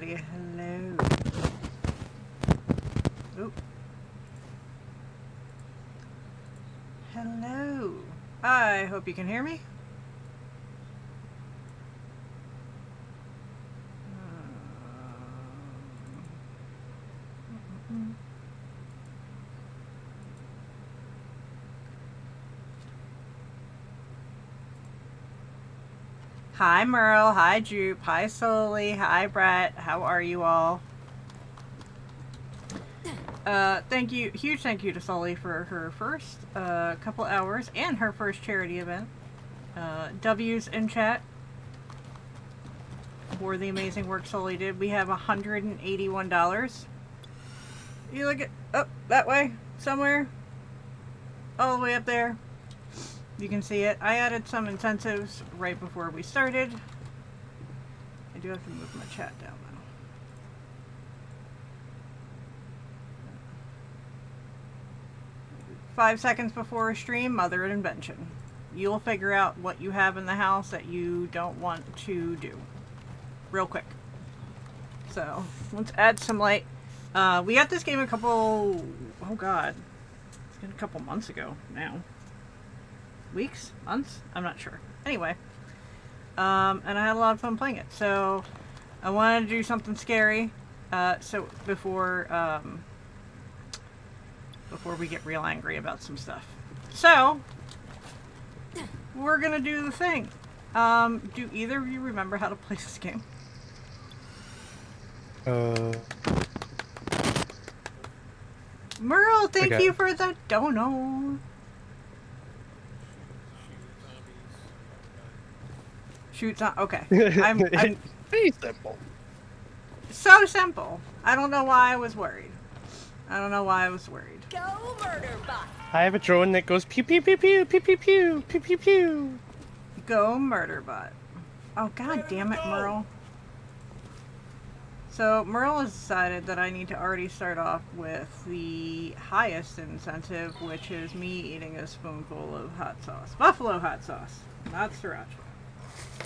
everybody. Hello. Oop. Hello. I hope you can hear me. Hi Merle, hi Jupe, hi Soli, hi Brett, how are you all? Thank you, huge thank you to Soli for her first couple hours and her first charity event. W's in chat for the amazing work Soli did. We have $181. You look at up that way, somewhere, all the way up there. You can see it. I added some incentives right before we started. I do have to move my chat down though. 5 seconds before a stream, mother of invention. You'll figure out what you have in the house that you don't want to do. Real quick. So, let's add some light. We got this game a couple... Oh god. It's been a couple months ago now. Weeks? Months? I'm not sure. Anyway. And I had a lot of fun playing it. So, I wanted to do something scary. So, before we get real angry about some stuff. So, we're gonna do the thing. Do either of you remember how to play this game? Merle, thank you for the dono. Shoot, okay. I'm pretty simple. So simple. I don't know why I was worried. Go Murderbot. I have a drone that goes pew pew pew pew pew pew pew pew pew pew. Go Murderbot. Oh god damn it, Merle. So Merle has decided that I need to already start off with the highest incentive, which is me eating a spoonful of hot sauce. Buffalo hot sauce, not sriracha.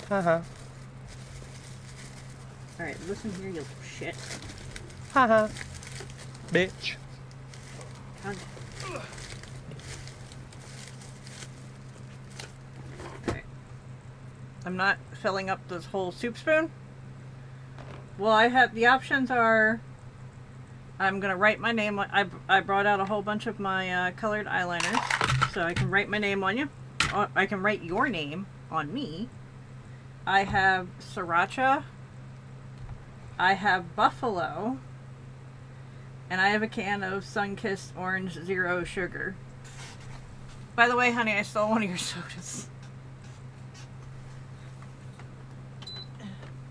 Haha. Alright, listen here, you shit. Haha. Bitch. Alright. I'm not filling up this whole soup spoon. Well, I have, the options are, I'm gonna write my name on, I brought out a whole bunch of my colored eyeliners, so I can write my name on you. I can write your name on me. I have sriracha. I have buffalo. And I have a can of Sunkissed Orange Zero Sugar. By the way, honey, I stole one of your sodas.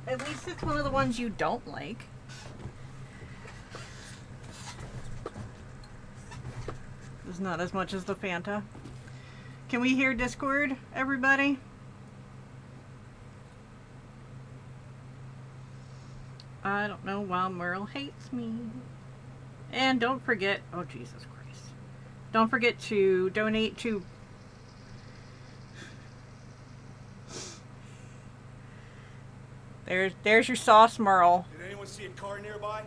At least it's one of the ones you don't like. It's not as much as the Fanta. Can we hear Discord, everybody? I don't know why Merle hates me. And don't forget, oh Jesus Christ. Don't forget to donate to... There's your sauce, Merle. Did anyone see a car nearby?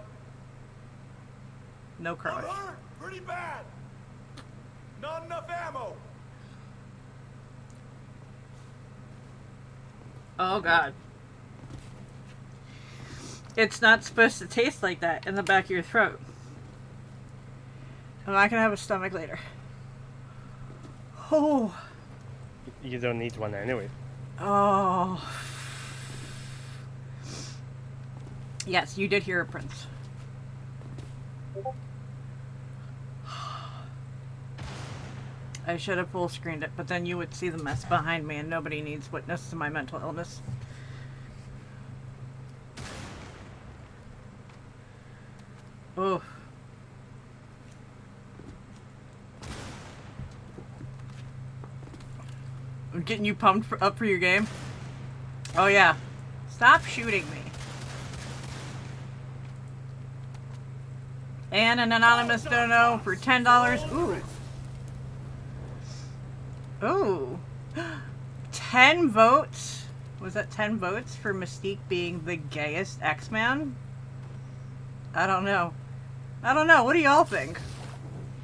No crush. I'm hurt, pretty bad. Not enough ammo. Oh God. It's not supposed to taste like that in the back of your throat. I'm not gonna have a stomach later. Oh. You don't need one anyway. Oh. Yes, you did hear a prince. I should have full screened it, but then you would see the mess behind me and nobody needs witness to my mental illness. Oh. I'm getting you pumped up for your game. Oh yeah. Stop shooting me. And an anonymous dono for $10. Ooh. Ooh. 10 votes? Was that 10 votes for Mystique being the gayest X-Man? I don't know. I don't know. What do y'all think?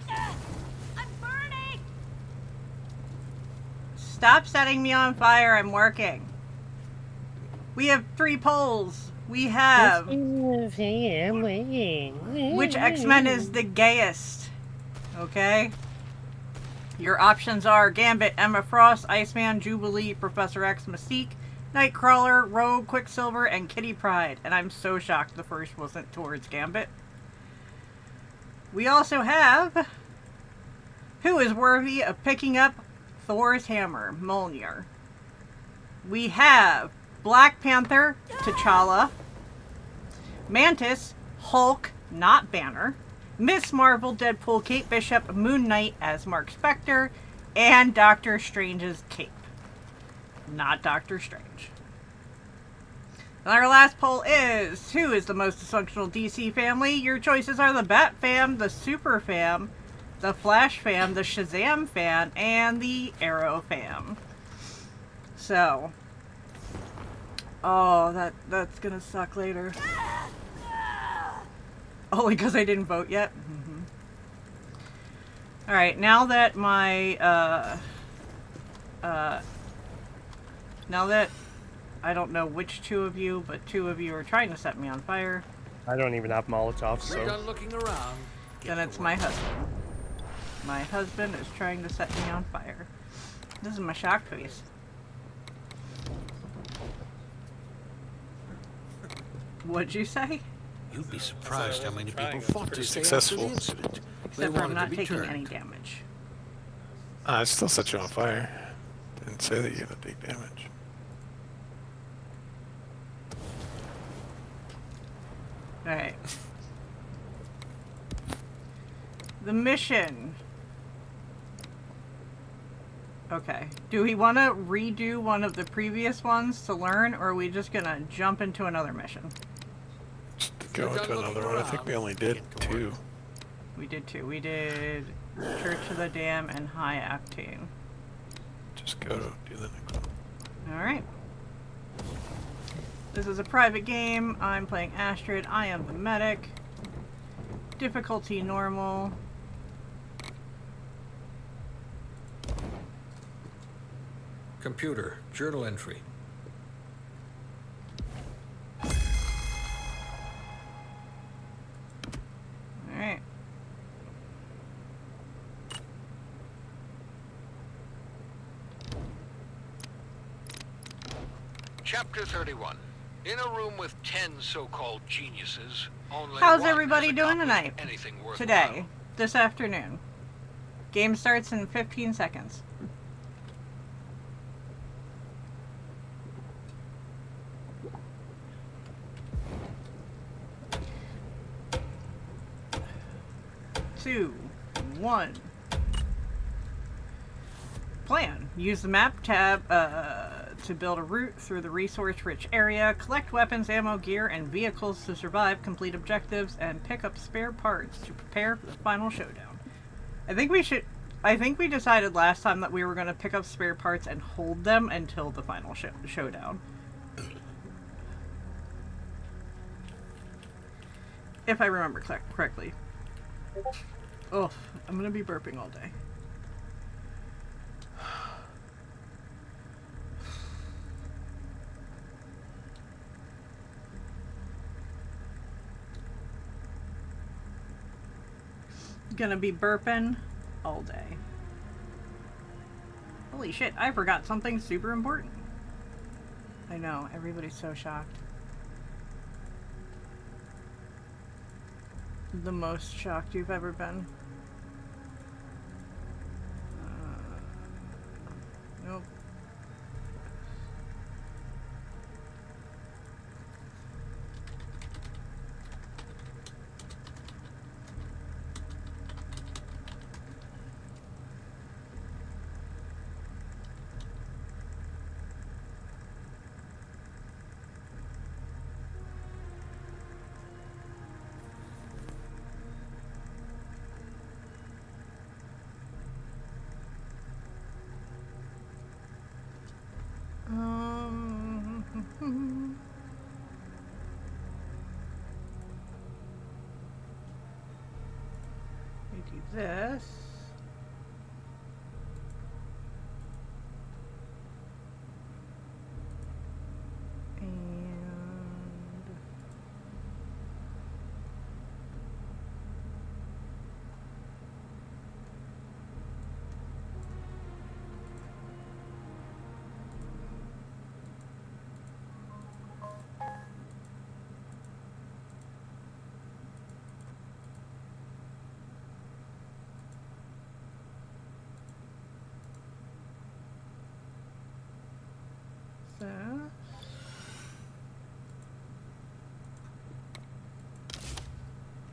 I'm burning! Stop setting me on fire. I'm working. We have 3 polls. We have which X-Men is the gayest? Okay. Your options are Gambit, Emma Frost, Iceman, Jubilee, Professor X, Mystique, Nightcrawler, Rogue, Quicksilver, and Kitty Pryde. And I'm so shocked the first wasn't towards Gambit. We also have who is worthy of picking up Thor's hammer, Mjolnir. We have Black Panther, T'Challa, Mantis, Hulk, not Banner, Miss Marvel, Deadpool, Kate Bishop, Moon Knight as Mark Spector, and Doctor Strange's cape, not Doctor Strange. And our last poll is, who is the most dysfunctional DC family? Your choices are the Bat Fam, the Super Fam, the Flash Fam, the Shazam Fan, and the Arrow Fam. So, oh, that's gonna suck later. Only because I didn't vote yet. Mm-hmm. All right, now that my now that I don't know which 2 of you, but 2 of you are trying to set me on fire. I don't even have Molotovs, We're so. done looking around. Then it's my husband. My husband is trying to set me on fire. This is my shock face. What'd you say? You'd be surprised how many people Trying. fought to Pretty stay successful. after the incident. They Except for I'm wanted not to be taking turned. any damage. I still set you on fire. Didn't say that you're gonna take damage. Alright. The mission. Okay. Do we want to redo one of the previous ones to learn, or are we just going to jump into another mission? Just to go We're done into looking another one. I think around. we only did Get to 2. work. We did 2. We did Church of the Dam and High Octane. Just go do the next one. Alright. This is a private game. I'm playing Astrid. I am the medic. Difficulty normal. Computer, journal entry. Alright. Chapter 31. In a room with 10 so-called geniuses, only How's one everybody has doing accomplished tonight? anything worthwhile. Today. This afternoon. Game starts in 15 seconds. Two, one. Plan. Use the map tab to build a route through the resource-rich area, collect weapons, ammo, gear, and vehicles to survive, complete objectives, and pick up spare parts to prepare for the final showdown. I think we decided last time that we were going to pick up spare parts and hold them until the final showdown. If I remember correctly. Oh, I'm going to be burping all day. Gonna be burping all day. Holy shit, I forgot something super important. I know, everybody's so shocked. The most shocked you've ever been. Nope.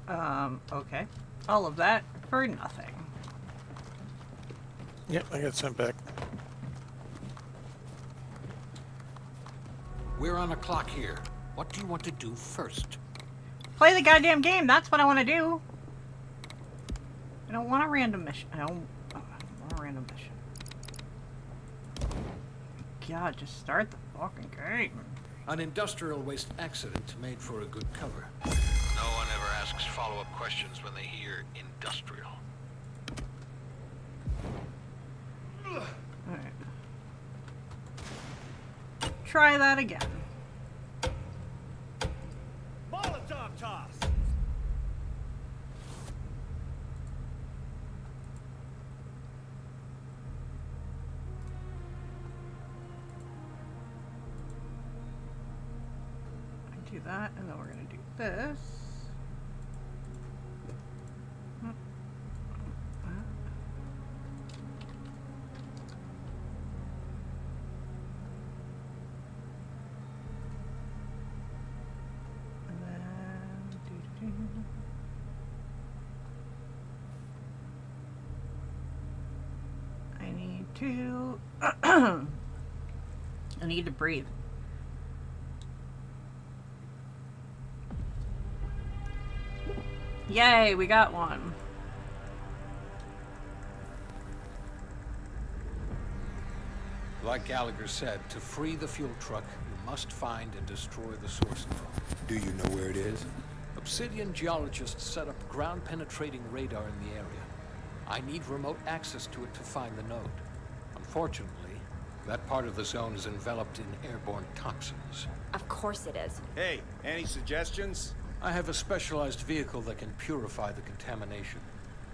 Okay. All of that for nothing. Yep, I got sent back. We're on a clock here. What do you want to do first? Play the goddamn game. That's what I want to do. I don't want a random mission. I don't want a random mission. God, just start the fucking game. An industrial waste accident made for a good cover. No one ever asks follow-up questions when they hear industrial. Alright. Try that again. Molotov toss. Do that, and then we're gonna do this. And then I need to I need to breathe. Yay, we got one. Like Gallagher said, to free the fuel truck, you must find and destroy the source node. Do you know where it is? Obsidian geologists set up ground-penetrating radar in the area. I need remote access to it to find the node. Unfortunately, that part of the zone is enveloped in airborne toxins. Of course it is. Hey, any suggestions? I have a specialized vehicle that can purify the contamination.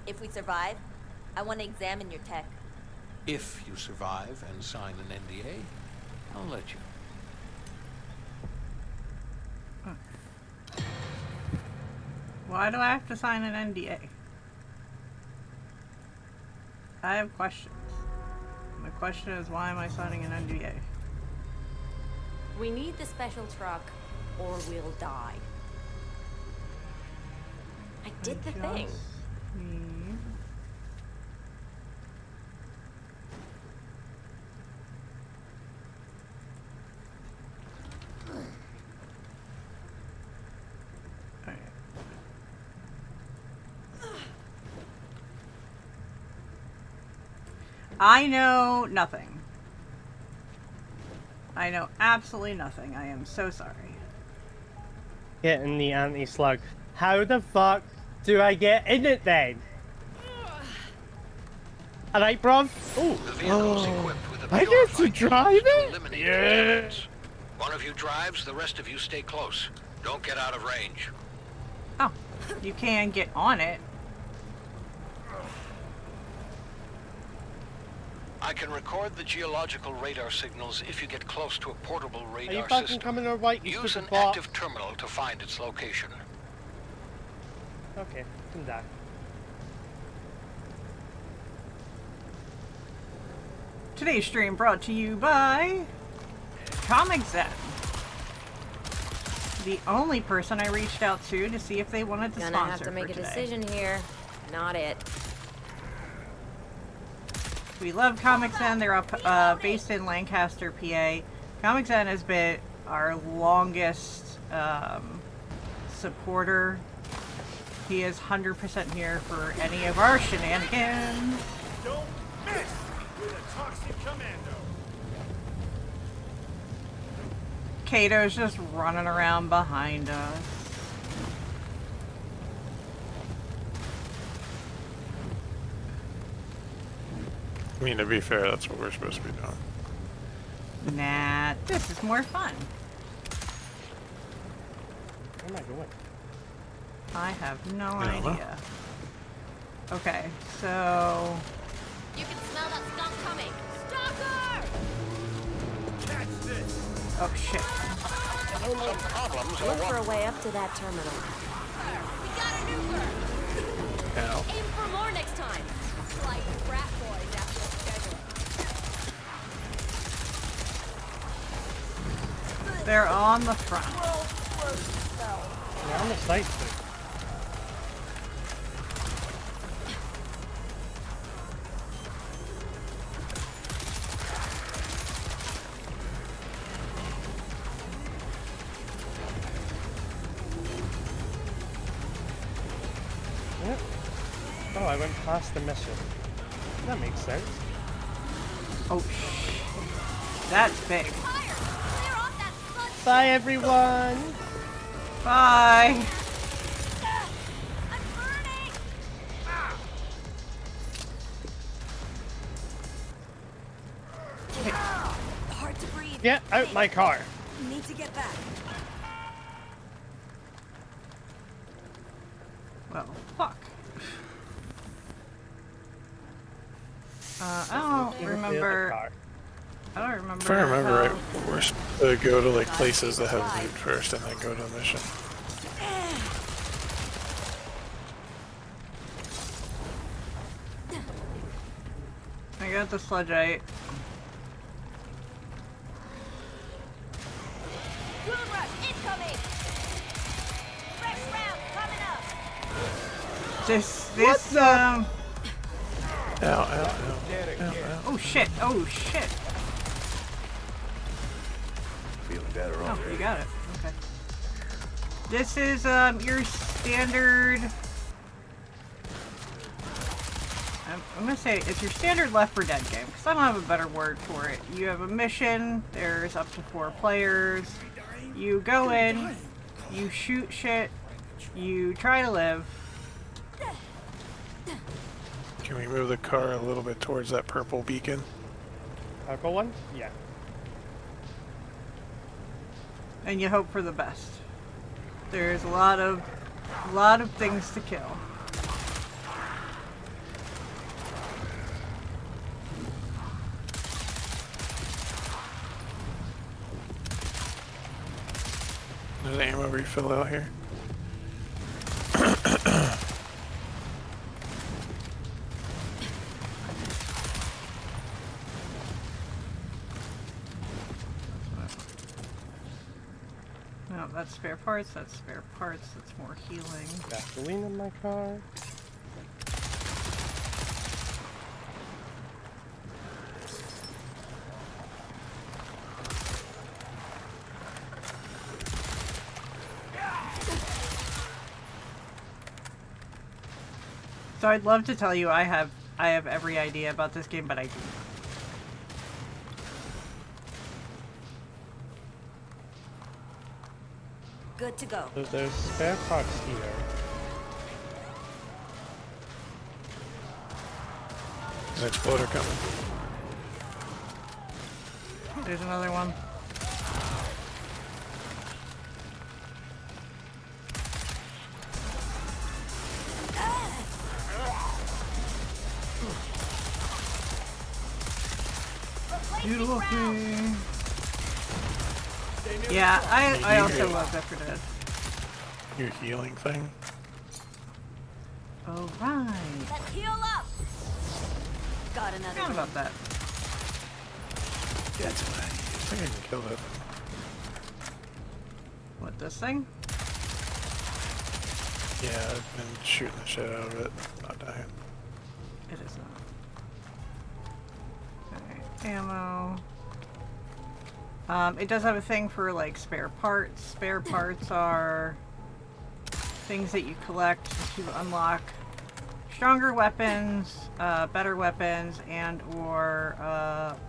If we survive, I want to examine your tech. If you survive and sign an NDA, I'll let you. Why do I have to sign an NDA? I have questions. My question is, why am I signing an NDA? We need the special truck, or we'll die. I did the thing. Just need- Alright. I know nothing. I know absolutely nothing. I am so sorry. Getting the anti-slug. How the fuck do I get in it then? Alright, bruv. The vehicle's equipped with a I get to purified drive unit to it? eliminate Yeah. contaminants. One of you drives, the rest of you stay close. Don't get out of range. Oh, you can get on it. I can record the geological radar signals if you get close to a portable Are you radar fucking system. coming or right, you Use stupid an bot? active terminal to find its location. Okay, come down. Today's stream brought to you by Comic Zen. The only person I reached out to see if they wanted to Gonna sponsor have to make for a today. decision here. Not it. We love Comic Zen. They're up, based in Lancaster, PA. Comic Zen has been our longest supporter. He is 100% here for any of our shenanigans. Don't miss with a toxic commando. Kato's just running around behind us. I mean, to be fair, that's what we're supposed to be doing. Nah, this is more fun. Where am I going? I have no I don't know. idea. Okay, so You can smell that skunk coming. Stalker! Catch this. oh shit. Some problems are Look for one. a way up to that terminal. We got an Uber! Ow. Aim for more next time. Slight frat boys after the schedule. They're on the front. Yeah, I'm excited. I went past the mission. That makes sense. Oh, that's big. Fire! Clear off that sludge! Bye, everyone! Bye. I'm burning! Hard to breathe. Get out my car! Need to get back. Well, fuck. I don't remember. I don't remember. If I remember how- right, we're supposed to go to like places that have loot first and then go to a mission. I got the sludgeite. Goon rush incoming! Fresh round coming up! This Ow, ow, ow. oh shit, oh shit. Feeling better Oh, already. you got it. Okay. This is your standard. I'm gonna say it's your standard Left 4 Dead game because I don't have a better word for it. You have a mission. There's up to 4 players. You go in. You shoot shit. You try to live. Can we move the car a little bit towards that purple beacon? Purple one? Yeah. And you hope for the best. There's a lot of things to kill. There's ammo refill out here. No, that's spare parts. That's spare parts. That's more healing. Gasoline in my car. So I'd love to tell you I have every idea about this game, but I don't. Good to go. So there's spare parts here. There's an exploder coming. There's another one. You lucky. Yeah, I also love Left 4 Dead. Your healing thing. Oh right. Let's heal up! Got another Forgot one. about that. That's what I think I can kill it. What, this thing? Yeah, I've been shooting the shit out of it. Not dying. It is not. Okay, ammo. It does have a thing for like spare parts. Spare parts are things that you collect to unlock stronger weapons, better weapons, and or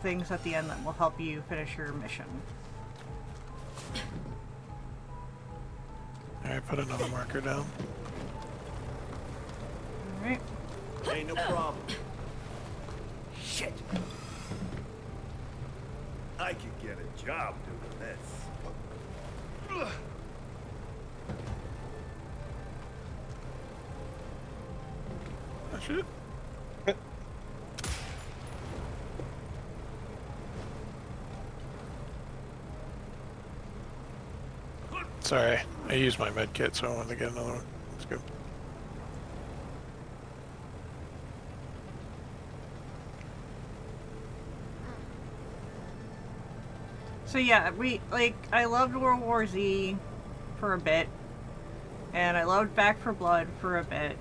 things at the end that will help you finish your mission. Alright, put another marker down. Alright. Ain't no problem. Shit. I could get a job doing this. Ugh. Oh shit. Sorry, I used my med kit, so I wanted to get another one. Let's go. So yeah, I loved World War Z for a bit, and I loved Back 4 Blood for a bit,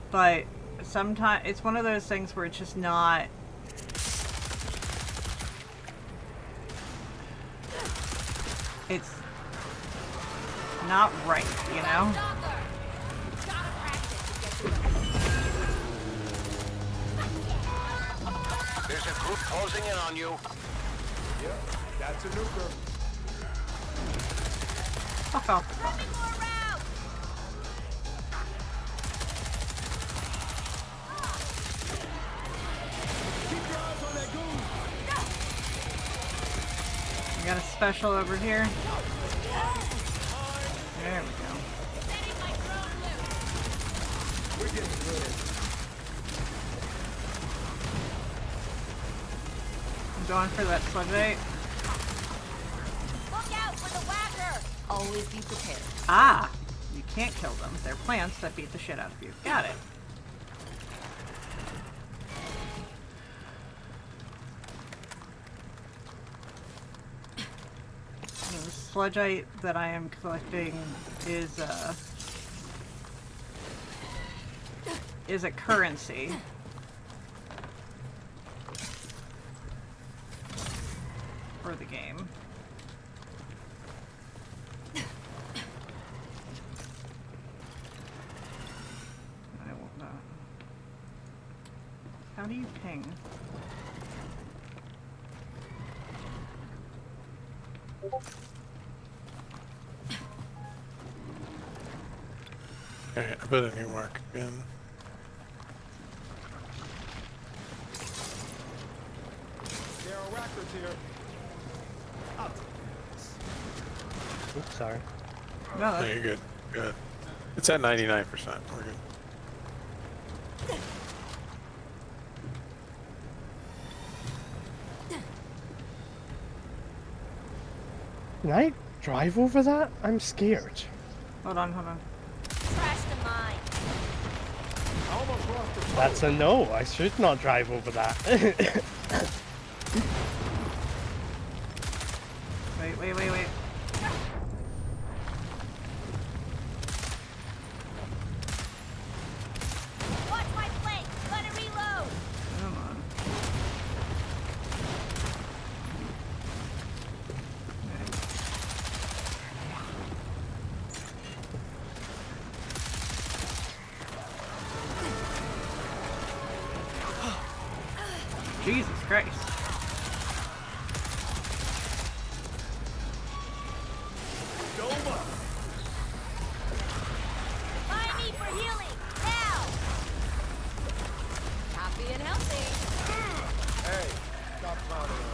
but sometimes it's one of those things where it's just not. It's not right, you know? Stalker! Gotta practice to get to the a group closing in on you. Yep, that's a nuker. Fuck off. Prepping more rounds. Keep your eyes on that goon. We got a special over here. There we go. Setting my drone loose. We're getting good. I'm going for that sludgite. Look out for the whacker. Always be prepared. Ah! You can't kill them. They're plants that beat the shit out of you. Got it. The sludgite that I am collecting is a currency. For the game. I will not. How do you ping? Alright, I put a new mark again. There are whackers here. I'll take this. Oops, sorry. No, No, that's, you're good. Good. It's at 99%. We're good. Can I drive over that? I'm scared. hold on, hold on. Trash the mine. I almost lost the That's a no. I should not drive over that. Wait, wait, wait, wait. Watch my flank. Gonna reload. Come on. Jesus Christ. Doma. Find me for healing. Now. Happy and healthy. Hey, stop bothering.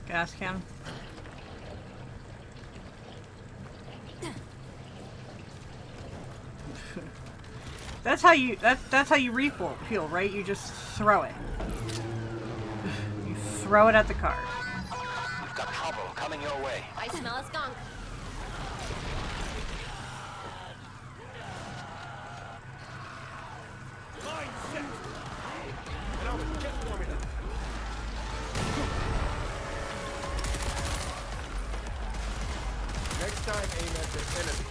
Gas can. That's how you refuel, right? You just throw it. You throw it at the car. You've got trouble coming your way. I smell a skunk. Mine set. And I was just warming up. Next time, aim at the enemy.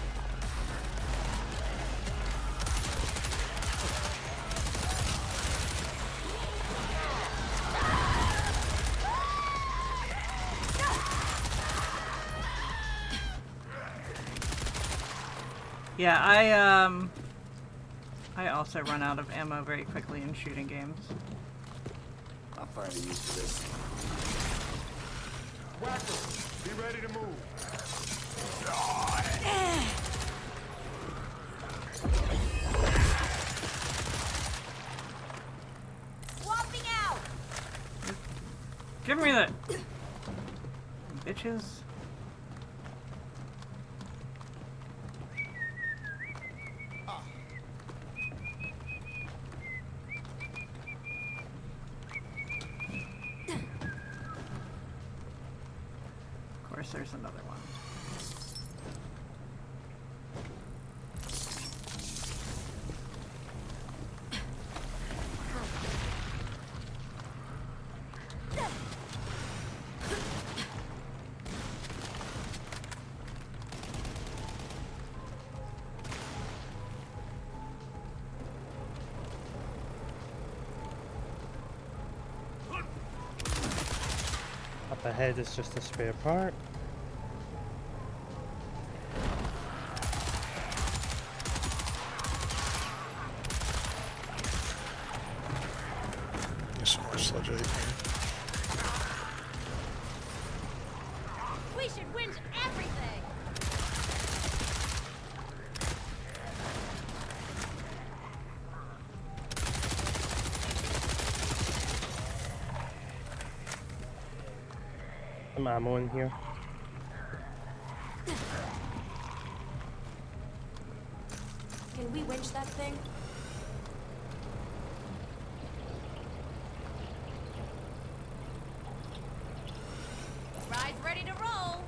Yeah, I also run out of ammo very quickly in shooting games. I'll find a use for this. Whacker, be ready to move. Swapping out. Give me that, bitches. Of course, there's another one. The head is just a spare part. There's some more sludge right here. We should winch everything. Some ammo in here. Can we winch that thing? Ride's ready to roll.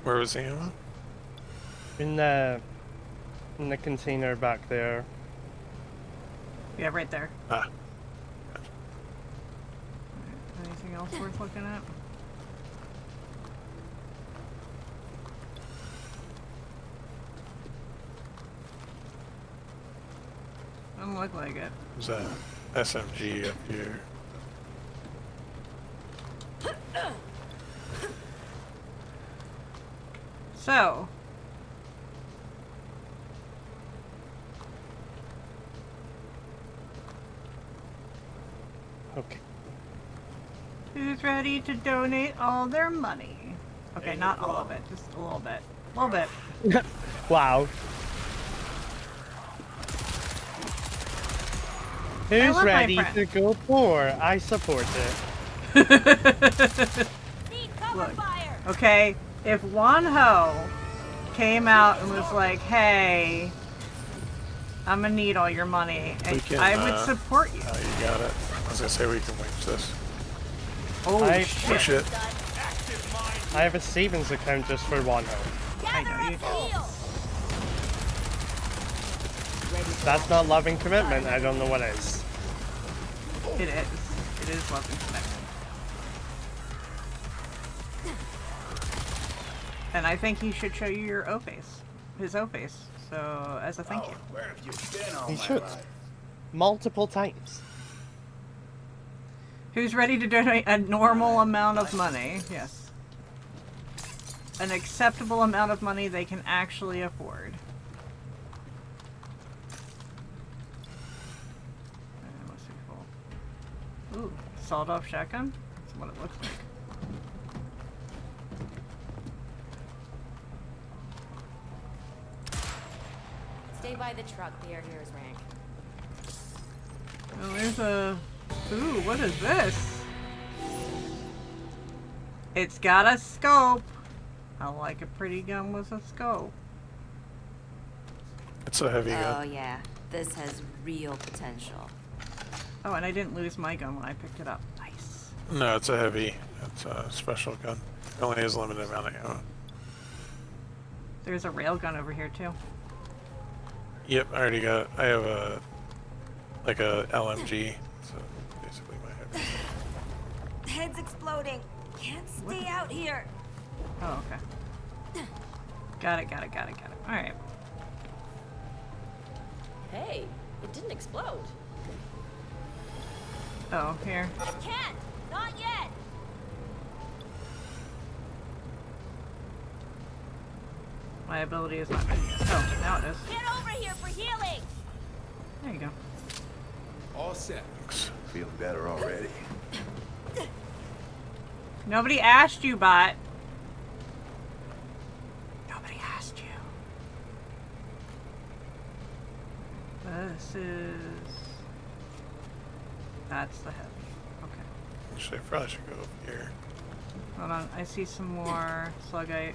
Where was the ammo? In the container back there. Yeah, right there. Ah, Anything else worth looking at? Doesn't look like it. there's that SMG up here. So, Okay. who's ready to donate all their money? Okay, not all of it, just a little bit. A little bit. Wow. Who's love my ready friend. to go poor? I support it. Need cover Look. fire. Okay, if Wanho came out and was like, hey, I'm gonna need all your money, We and can, I would support you. Oh, you got it. I was gonna say we can winch this. Oh, I- Oh shit. I have a savings account just for one home. Gather know you up do. heels. That's not loving commitment. I don't know what is. It is. It is love and connection. And I think he should show you your O face. His O face. So, as a thank you. Where have you been all He my should. life? Multiple times. Who's ready to donate a normal amount of money? Yes. An acceptable amount of money they can actually afford. Must be full. Ooh, sawed-off shotgun? That's what it looks like. Stay by the truck. The air here is rank. Oh, there's a... Ooh, what is this? It's got a scope. I like a pretty gun with a scope. It's a heavy Oh gun. yeah, this has real potential. Oh, and I didn't lose my gun when I picked it up. Nice. No, it's a heavy. It's a special gun. It only has a limited amount of ammo. There's a railgun over here too. Yep, I already got. I have a like a LMG. So basically my heavy. Head's exploding. Can't stay out here. Oh, okay. Got it. Alright. Hey, it didn't explode. Oh, here. Can't. Not yet. My ability is not ready yet. Oh, now it is. Get over here for healing. There you go. All set. Thanks. Feeling better already. Nobody asked you, bot. Nobody asked you. This is... That's the heavy. Okay. Actually, I probably should go up here. Hold on. I see some more slugite.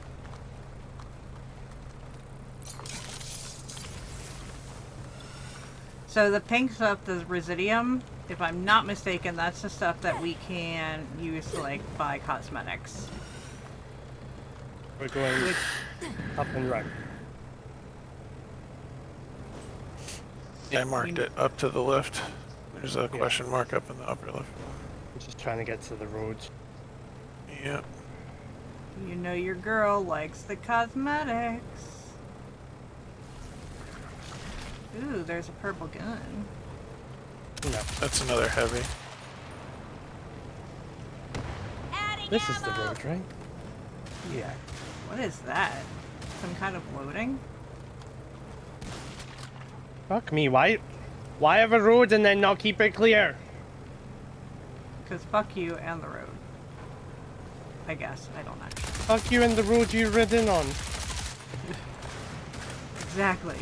So the pink stuff, the residium, if I'm not mistaken, that's the stuff that we can use to like buy cosmetics. We're going Which, up and right. Yeah, I marked it up to the left. There's a question mark up in the upper left. I'm just trying to get to the roads. Yep. you know your girl likes the cosmetics. Ooh, there's a purple gun. No. That's another heavy. This is the road, right? Yeah. What is that? Some kind of loading? Fuck me, why have a road and then not keep it clear? Because fuck you and the road. I guess. I don't actually. Fuck you and the road you've ridden on. Exactly.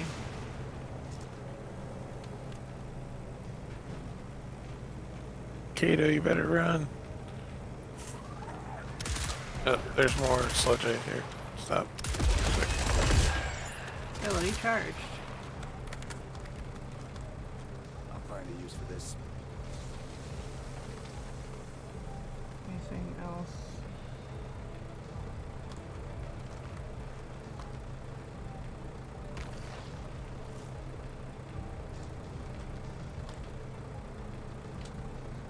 Kato, you better run. Oh, there's more sludge right here. Stop. Ability charged. I'll find a use for this. Anything else?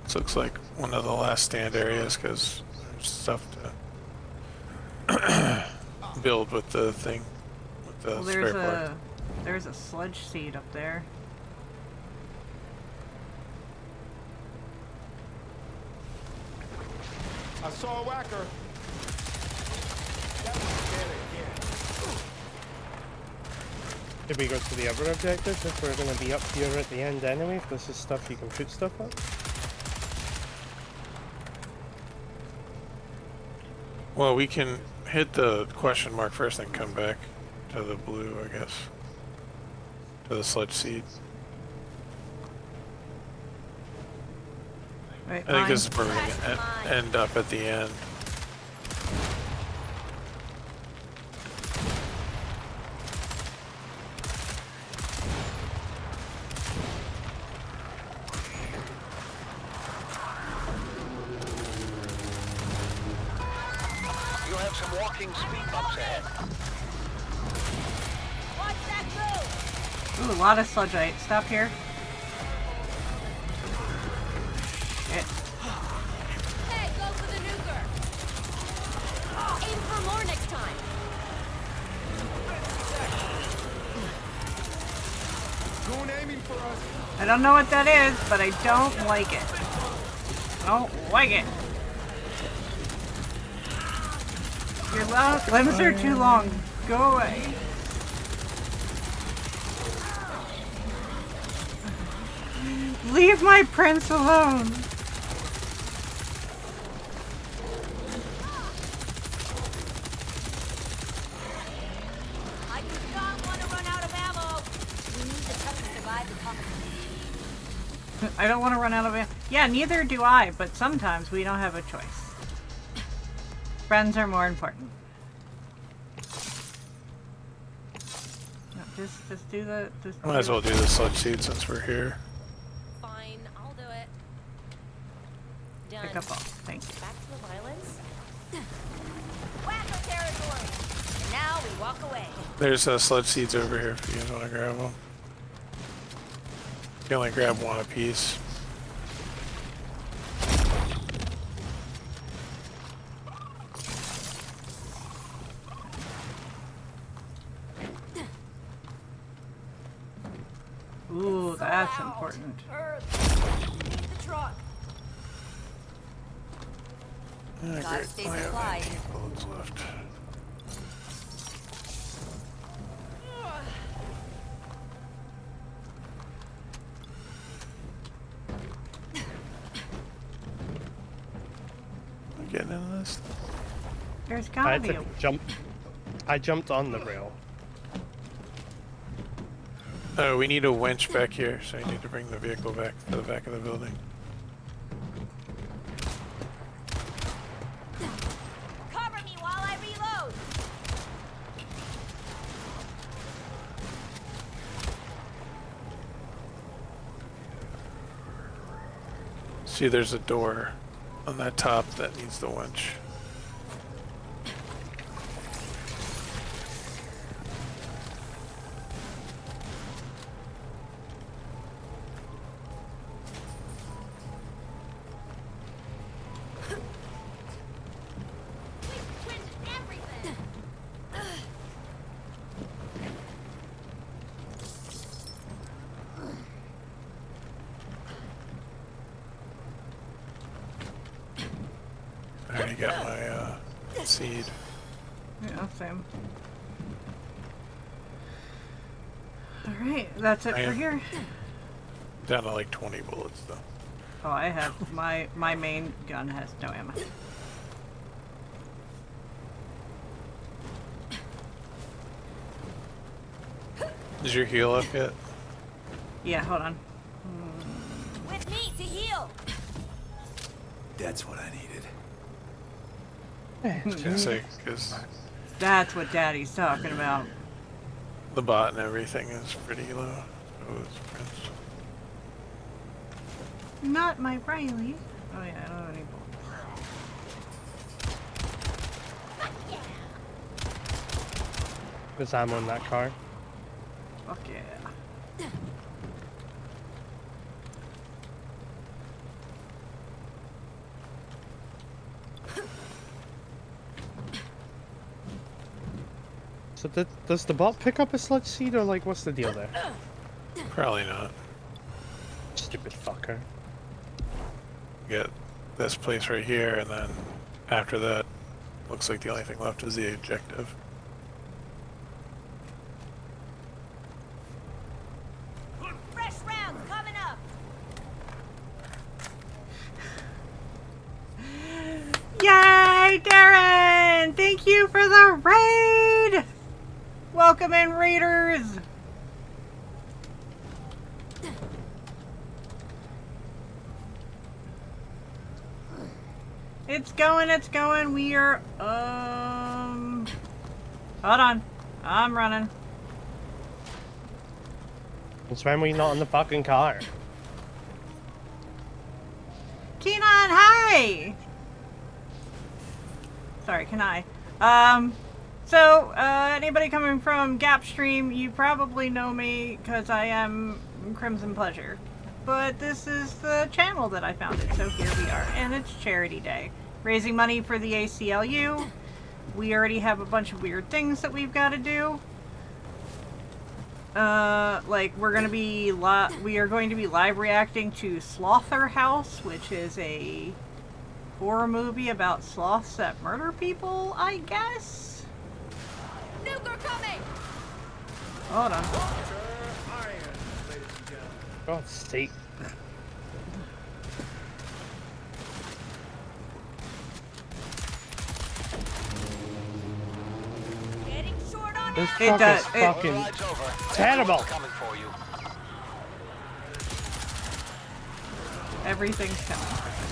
This looks like one of the last stand areas because there's stuff to build with the thing, with the Well, spare part. there's a sludge seed up there. I saw a whacker. That was dead again. Did we go to the other objectives if we're gonna be up here at the end anyway? If this is stuff you can put stuff up? Well, we can hit the question mark first and come back to the blue, I guess. To the sludge seed. Right, I think this is where we're gonna end up at the end. You have some walking speed bumps ahead. Watch that move! Ooh, a lot of sludgeite. Stop here. Shit. Hey, go for the nuker! Aim for more next time. Goon aiming for us. I don't know what that is, but I don't like it. Don't like it. Your limbs are too long. Go away. Leave my prince alone. I do not want to run out of ammo! We need the truck to survive the conflict. I don't want to run out of it. Yeah, neither do I, but sometimes we don't have a choice. Friends are more important. No, just do the... Just Might as well do the sludge seed since we're here. Fine, I'll do it. Done. Pick up all. Thank you. Back to the violence. Wacko territory! And now we walk away. There's sludge seeds over here if you guys want to grab them. You can only grab one apiece. Ooh, that's important. Earth. Need the truck. Ah, Gotta great. stay I have supplied. 19 bullets left. Am I getting into this? There's I gotta had be to a... jump. I jumped on the rail. Oh, we need a winch back here, so you need to bring the vehicle back to the back of the building. Cover me while I reload! See, there's a door on that top that needs the winch. Twin everything! get my seed. Yeah, same. Alright, that's it for here. Down to like 20 bullets though. Oh, I have my main gun has no ammo. Is your heal up yet? Yeah, hold on. With me to heal. That's what I needed. I was gonna say, because That's what Daddy's talking about. the bot and everything is pretty low. So is Prince. Not my Riley. Oh yeah, I don't have any bullets. There's ammo in that car. Fuck yeah. So does the bot pick up a sludge seed, or like what's the deal there? Probably not. Stupid fucker. Get this place right here, and then after that, looks like the only thing left is the objective. Fresh rounds coming up. Yay, Darren! Thank you for the raid! Welcome in, raiders! It's going, it's going. We are, hold on. I'm running. It's when we not in the fucking car. Kenan, hi! Sorry, can I? Anybody coming from Gapstream, you probably know me because I am Crimson Pleasure. But this is the channel that I founded, so here we are. And it's Charity Day. Raising money for the ACLU. We already have a bunch of weird things that we've got to do. Like we are going to be live reacting to Slaughterhouse, which is a horror movie about sloths that murder people, I guess? Nuker coming. Hold on. God's sake. Getting short on This It truck does- is it- fucking Ride's over. terrible. Coming for you. Everything's coming.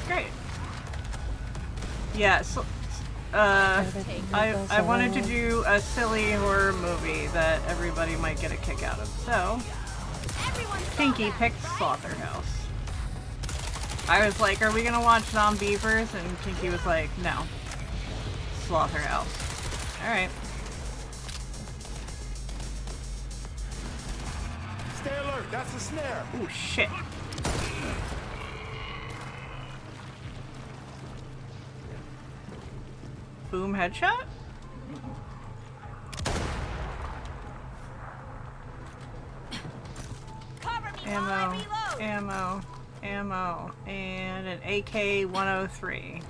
Great. Yeah, so, I wanted to do a silly horror movie that everybody might get a kick out of. So, Pinky picked Slaughterhouse. I was like, are we gonna watch Zombievers? And Pinky was like, no. Slaughterhouse. Alright. Stay alert, that's a snare. Oh shit. Boom headshot? Cover me while I Ammo, reload. ammo, ammo, and an AK-103.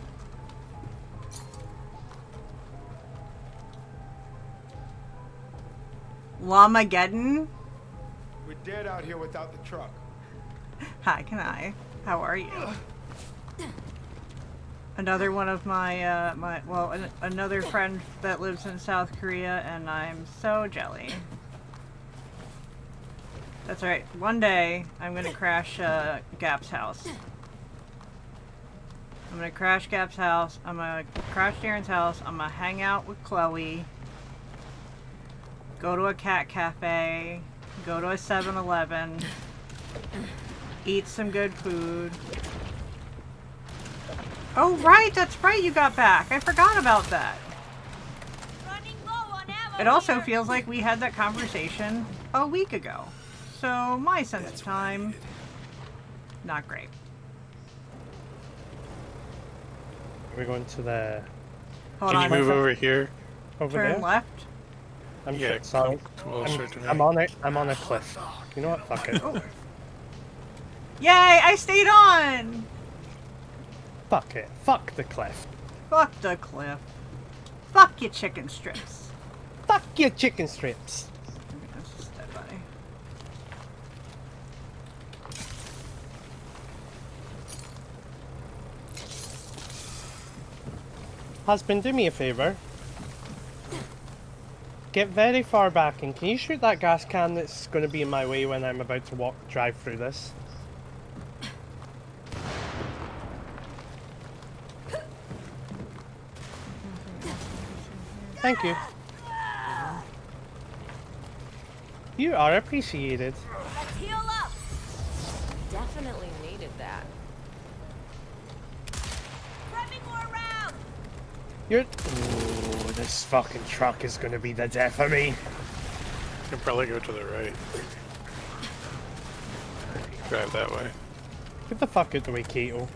Llamageddon? We're dead out here without the truck. Hi, can I? How are you? Another one of my, another friend that lives in South Korea, and I'm so jelly. That's right. One day, I'm gonna crash Gap's house. I'm gonna crash Gap's house. I'm gonna crash Darren's house. I'm gonna hang out with Chloe. Go to a cat cafe. Go to a 7-Eleven. Eat some good food. Oh, right, that's right, you got back. I forgot about that. Running low on ammo. It also here. feels like we had that conversation a week ago. So, my sense of time, not great. We're going to the Hold Can on. you move over here? over Turn there. left. I'm Yeah, sorry. closer to me. I'm on it. I'm on a cliff. You know what? Fuck it. Yay, I stayed on! Fuck it. Fuck the cliff. Fuck the cliff. Fuck your chicken strips. Fuck your chicken strips. That's just dead body. Husband, do me a favor. Get very far back and can you shoot that gas can that's going to be in my way when I'm about to drive through this? Thank you. You are appreciated. Let's heal up. Definitely needed that. Let me more around. You're... Ooh, this fucking truck is going to be the death of me. You can probably go to the right. Drive that way. Get the fuck out the way, Kato.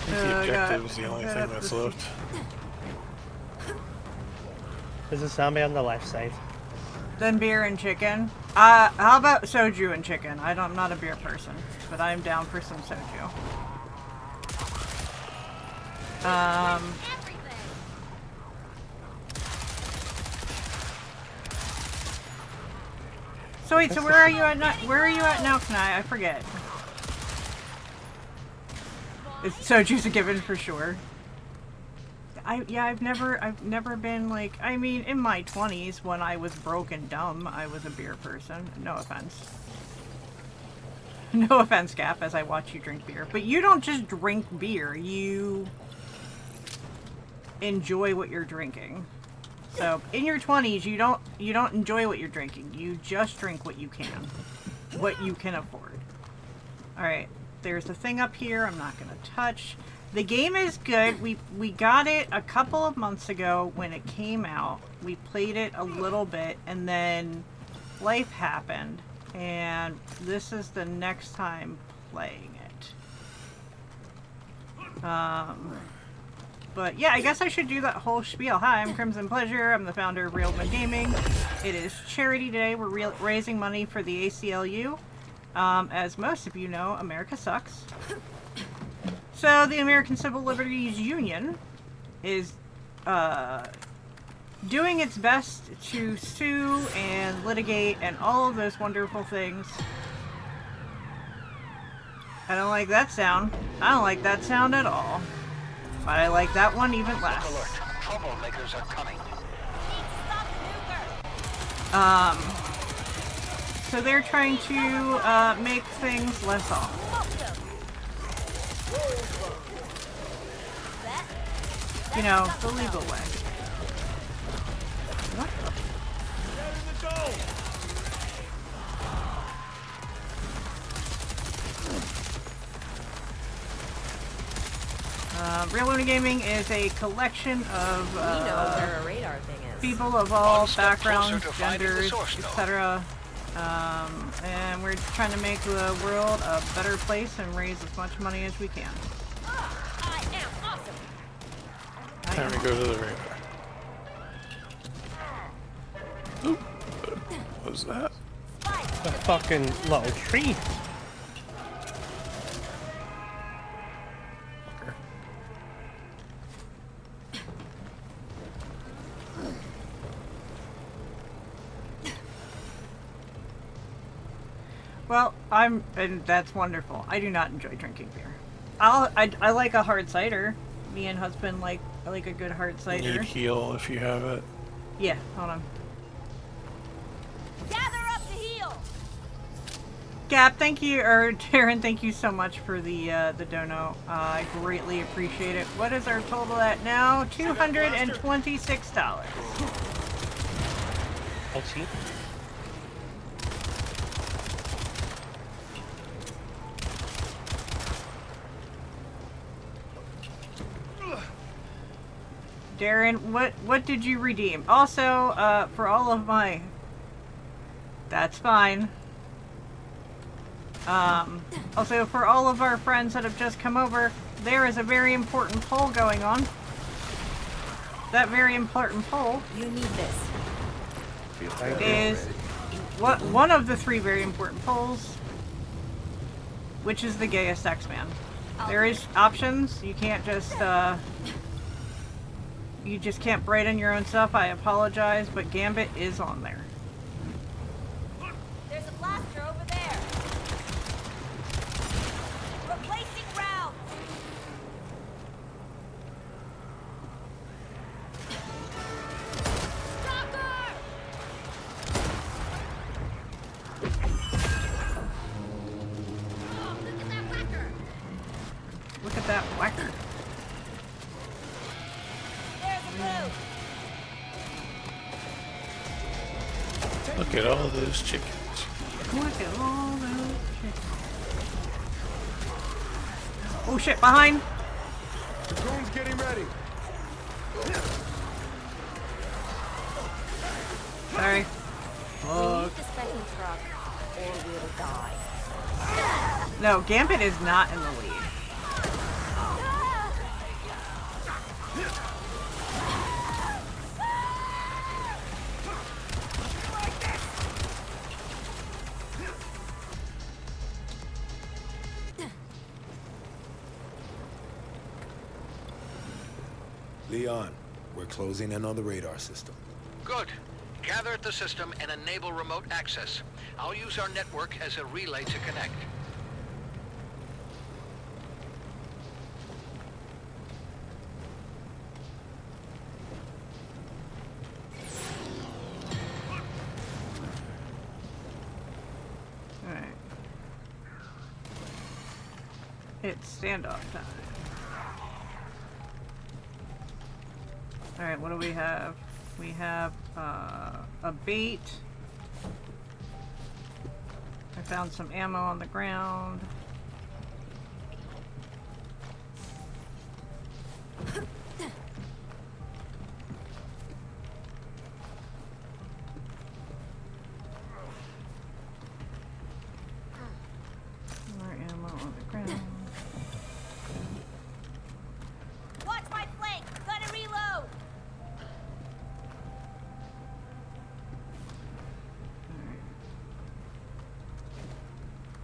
The objective is the only thing that's left. There's a zombie on the left side. Then beer and chicken. How about soju and chicken? I'm not a beer person, but I'm down for some soju. So wait, so where are you at now? Where are you at now, Kanai? I forget. It's soju's a given for sure. I've never been like, I mean, in my 20s when I was broke and dumb, I was a beer person. No offense. No offense, Cap, as I watch you drink beer. But you don't just drink beer, you enjoy what you're drinking. So, in your 20s, you don't enjoy what you're drinking. You just drink what you can. What you can afford. Alright, there's a thing up here I'm not gonna touch. The game is good. We got it a couple of months ago when it came out. We played it a little bit and then life happened and this is the next time playing it. But yeah, I guess I should do that whole spiel. Hi, I'm Crimson Pleasure. I'm the founder of Real Men Gaming. It is charity day. We're raising money for the ACLU. As most of you know, America sucks. So the American Civil Liberties Union is doing its best to sue and litigate and all of those wonderful things. I don't like that sound. I don't like that sound at all. But I like that one even less. Alert. Troublemakers are coming. So they're trying to make things less awful. You know, the legal way. What the? Real Luna Gaming is a collection of We know where a radar thing is. people of all One step backgrounds, closer to finding the genders, source node. etc. And we're trying to make the world a better place and raise as much money as we can. I am awesome. Time to go to the radar. Oop. What was that? The fucking little tree. Okay. Well, and that's wonderful. I do not enjoy drinking beer. I like a hard cider. Me and husband like a good hard You cider. need heal if you have it. Yeah, hold on. Gather up to heal. Gap, thank you, or Darren, thank you so much for the dono. I greatly appreciate it. What is our total at now? $226. I'll cheat. Darren, what did you redeem? Also, for all of my... That's fine. Also, for all of our friends that have just come over, there is a very important poll going on. That very important poll You need this. is one of the three very important polls, which is the gayest X-Man. There is options. You can't just, you just can't braid in your own stuff. I apologize, but Gambit is on there. There's a blaster over there. Replacing rounds. Stalker! Oh, look at that whacker. Look at that whacker. There's a blue. Look at all those chickens. Look at all those chickens. Oh shit, behind! The goon's getting ready. Sorry. We need the special truck, or we'll die. No, Gambit is not in the lead. Leon, we're closing in on the radar system. Good. Gather at the system and enable remote access. I'll use our network as a relay to connect. Alright. It's standoff time. Alright, what do we have? We have a bait. I found some ammo on the ground. More ammo on the ground. Watch my flank. Gotta reload.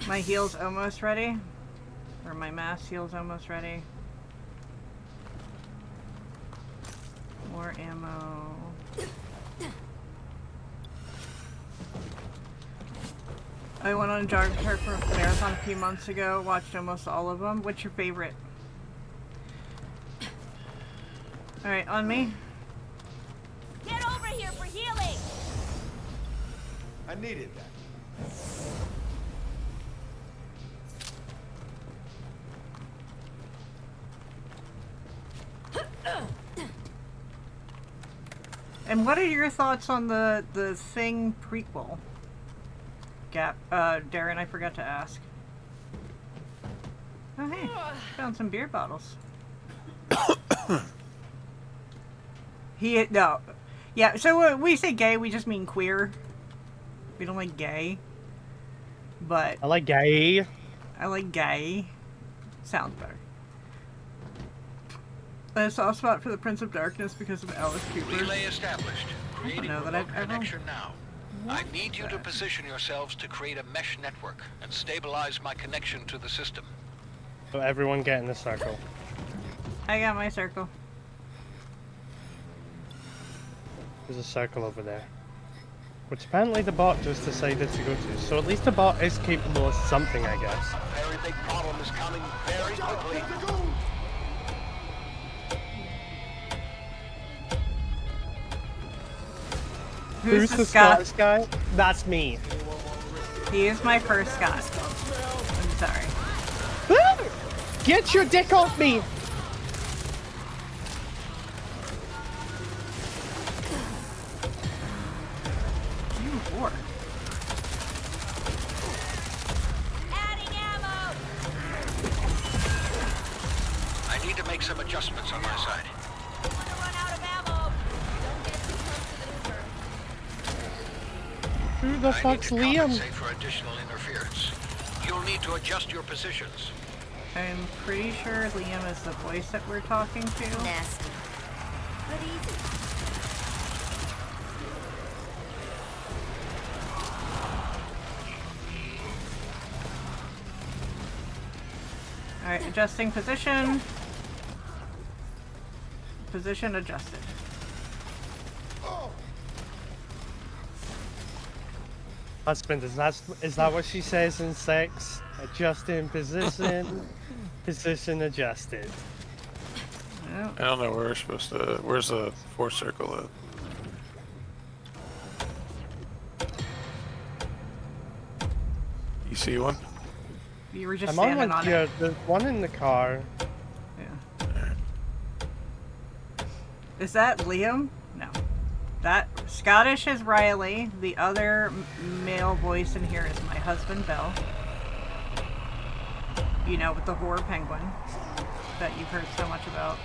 My heal's almost ready. Or my mass heal's almost ready. More ammo. I went on a jog for a marathon a few months ago, watched almost all of them. What's your favorite? Alright, on me. Get over here for healing. I needed that. And what are your thoughts on the Thing prequel? Darren, I forgot to ask. Oh hey, found some beer bottles. No, yeah. So when we say gay, we just mean queer. We don't like gay. But I like gay. I like gay. Sounds better. A soft spot for the Prince of Darkness because of Alice Cooper. Relay established. Creating know that remote I've ever- connection now. I need you to position yourselves to create a mesh network and stabilize my connection to the system. So everyone get in the circle. I got my circle. There's a circle over there. Which apparently the bot just decided to go to. So at least the bot is capable of something, I guess. A very big problem is coming very quickly. Who's the Scott? Scots guy? That's me. He is my first Scott. I'm sorry. Get your dick off me! You whore. Adding ammo. I need to make some adjustments on my side. Don't want to run out of ammo. Don't get too close to the hooper. Who the I fuck's need to Liam? compensate for additional interference. You'll need to adjust your positions. I'm pretty sure Liam is the voice that we're talking to. Nasty. But easy. Alright, adjusting position. Position adjusted. Husband, is that what she says in sex? Adjusting position, position adjusted. Yep. I don't know where we're supposed to. Where's the fourth circle at? You see one? You were just I'm on standing like, on yeah, it. there's one in the car. Yeah. Is that Liam? No. That Scottish is Riley. The other male voice in here is my husband, Bill. You know, with the horror penguin that you've heard so much about.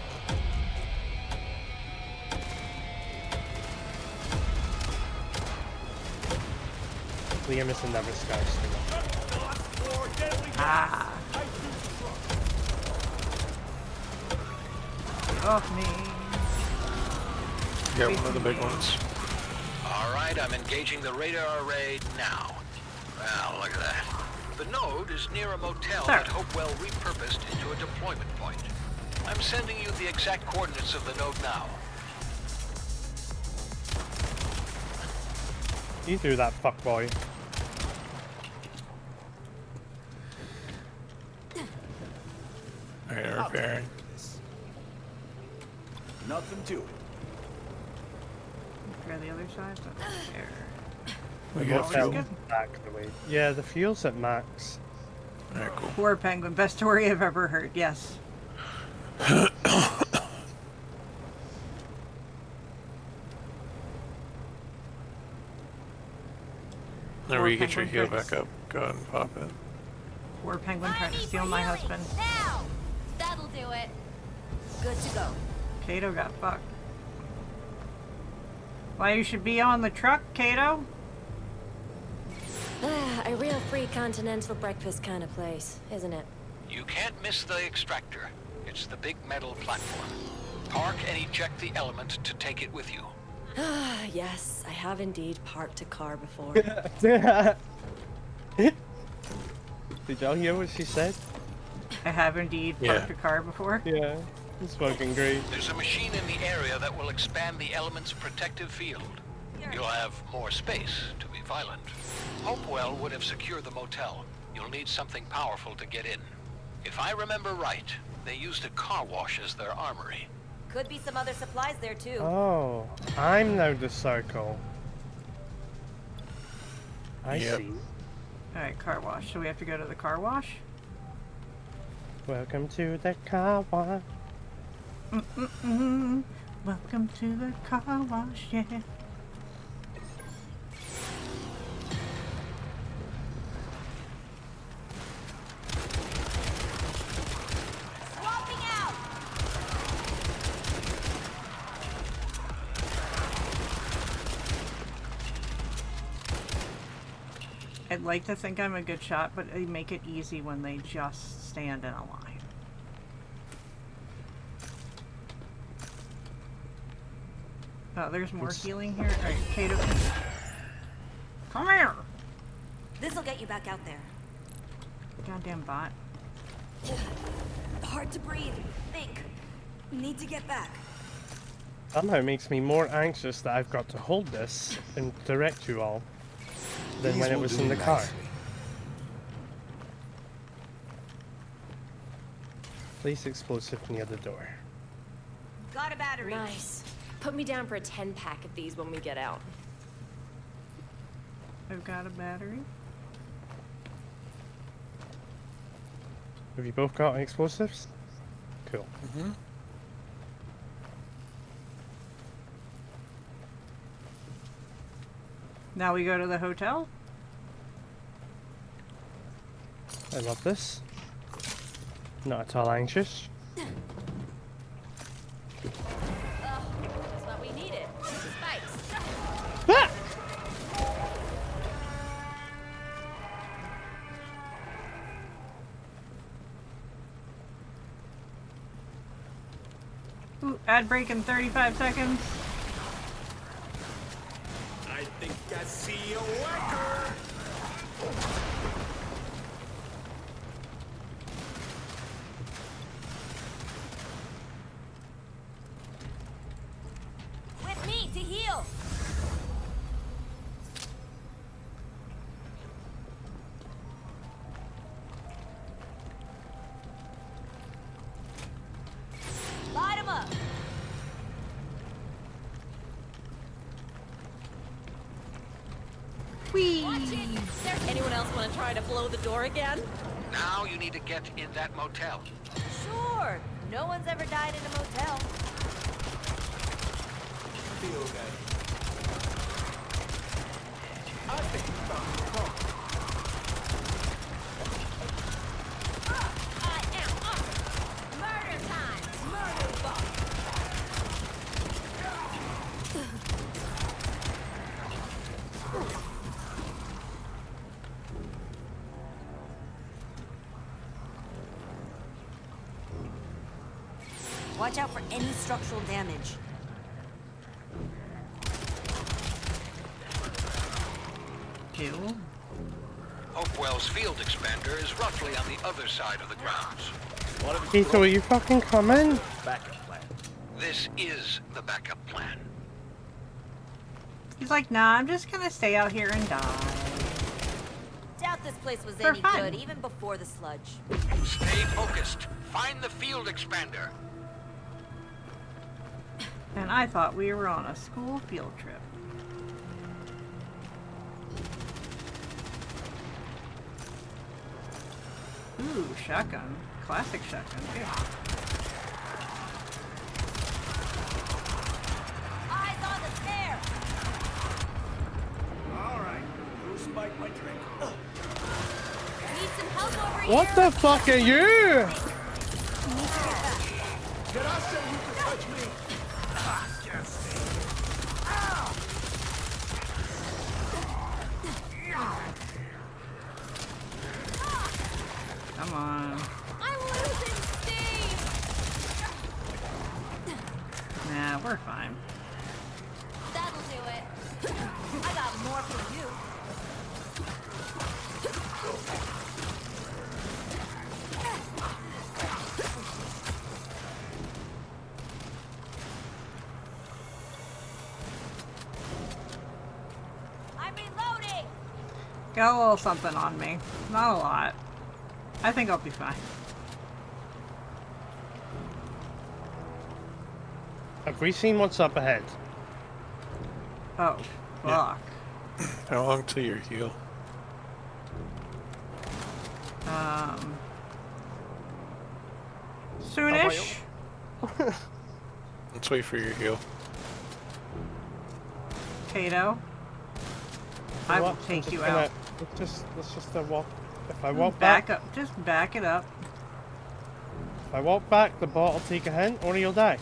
Liam is another Scottish singer. Ah. Get off me. You got one of the big ones. All right, I'm engaging the radar array now. Well, look at that. The node is near a motel that Hopewell repurposed into a deployment point. I'm sending you the exact coordinates of the node now. You do that, fuckboy. Alright, repairing. Nothing to it. Try the other side, but there. We got got fuel. fuel. back the way. Yeah, the fuel's at max. Alright, cool. Horror penguin, best story I've ever heard. Yes. Whenever you get your penguin heel tricks. back up, go ahead and pop it. Horror penguin trying to steal my husband. Now! That'll do it. Good to go. Kato got fucked. Why you should be on the truck, Kato? A real free continental breakfast kind of place, isn't it? You can't miss the extractor. It's the big metal platform. Park and eject the element to take it with you. Yes, I have indeed parked a car before. Did y'all hear what she said? I have indeed parked a car before. Yeah, it's fucking great. There's a machine in the area that will expand the element's protective field. You'll have more space to be violent. Hopewell would have secured the motel. You'll need something powerful to get in. If I remember right, they used a car wash as their armory. Could be some other supplies there too. Oh, I'm now the circle. I Yep. see. Alright, car wash. So we have to go to the car wash? Welcome to the car wash. Welcome to the car wash, yeah. Swapping out! I'd like to think I'm a good shot, but they make it easy when they just stand in a line. Oh, there's more healing here. Alright, Kato. Come here! This'll get you back out there. Goddamn bot. Hard to breathe. Think. Need to get back. Somehow it makes me more anxious that I've got to hold this and direct you all than These when it will was do in the car. nicely. Place explosive near the door. Got a battery. Nice. Put me down for a 10-pack of these when we get out. I've got a battery. Have you both got explosives? Cool. Now we go to the hotel. I love this. Not at all anxious. Just what we needed. Spikes. Ah! Ooh, ad break in 35 seconds. I think I see a worker. to heal. Light 'em up. Whee! Watch it. There's Anyone else want to try to blow the door again? Now you need to get in that motel. Sure. No one's ever died in a motel. I am awesome. Murder time. Murder ball. Watch out for any structural damage. Ew. Hopewell's field expander is roughly on the other side of the grounds. Keto, are you fucking coming? Backup plan. This is the backup plan. He's like, nah, I'm just gonna stay out here and die. Doubt this place was For any fun. good, even before the sludge. Stay focused. Find the field expander. And I thought we were on a school field trip. Ooh, shotgun. Classic shotgun, too. Eyes on the stair. All right. Who spiked my drink? Need some help over here. What the fuck are you? Did I say you could touch me? Ah, yes. Ow! Come on. I'm losing steam. Nah, we're fine. That'll do it. I got more for you. I'm reloading. Got a little something on me. Not a lot. I think I'll be fine. Have we seen what's up ahead? Oh, fuck. How long till your heal? Soonish. Let's wait for your heal. Kato. I will What? I'm take just you gonna- out. Let's just walk. If I walk Back back, up. Just back it up. if I walk back, the bot will take a hint, or you'll die.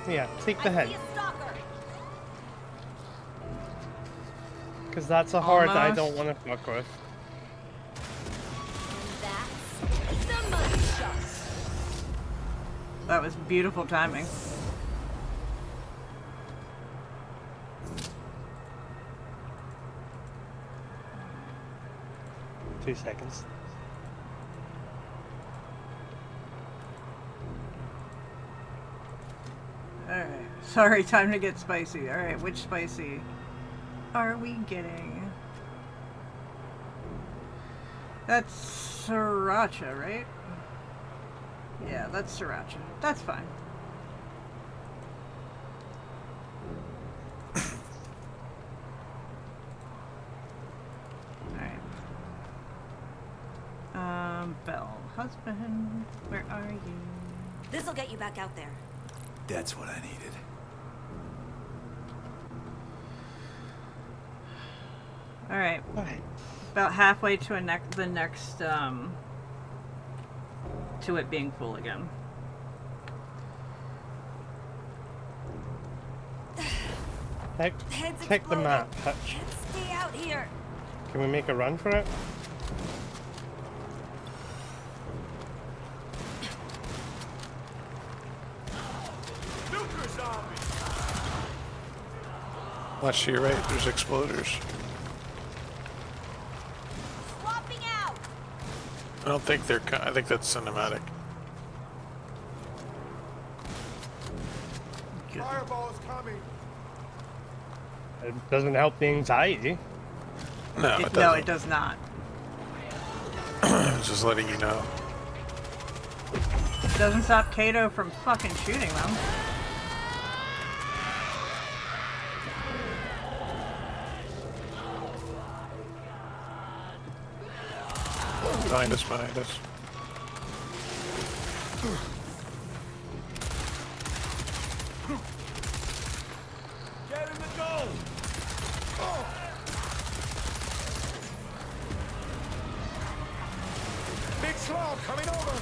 Yeah, take the I hint, see a stalker. because that's a horde I Almost. don't want to fuck with. That's the money shot. That was beautiful timing. Two seconds. Alright. Sorry, time to get spicy. Alright, which spicy are we getting? That's sriracha, right? Yeah, that's sriracha. That's fine. Alright. Belle. Husband, where are you? This'll get you back out there. That's what I needed. Alright. Alright. About halfway to the next, to it being full again. Head's Check the exploding. map. Can't stay out here. Can we make a run for it? Nuker zombie! Watch to your right, there's exploders. Swapping out. I don't think they're. I think that's cinematic. Fireball's coming. It doesn't help the anxiety. No, it doesn't. No, it does not. It's just letting you know. It doesn't stop Kato from fucking shooting them. Behind us, behind us. Get in the goal. Oh. Big Slav coming over.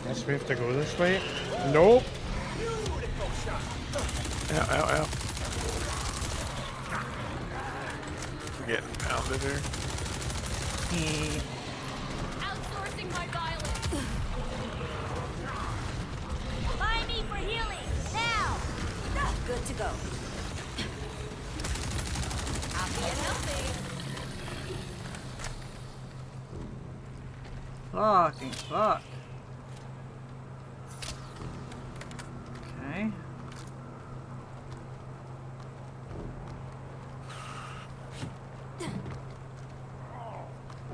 Guess we have to go this way. Nope. Ow, ow, ow. We're getting pounded here. Outsourcing my violence. Buy me for healing now. Good to go. Happy and healthy. Fucking fuck. Okay.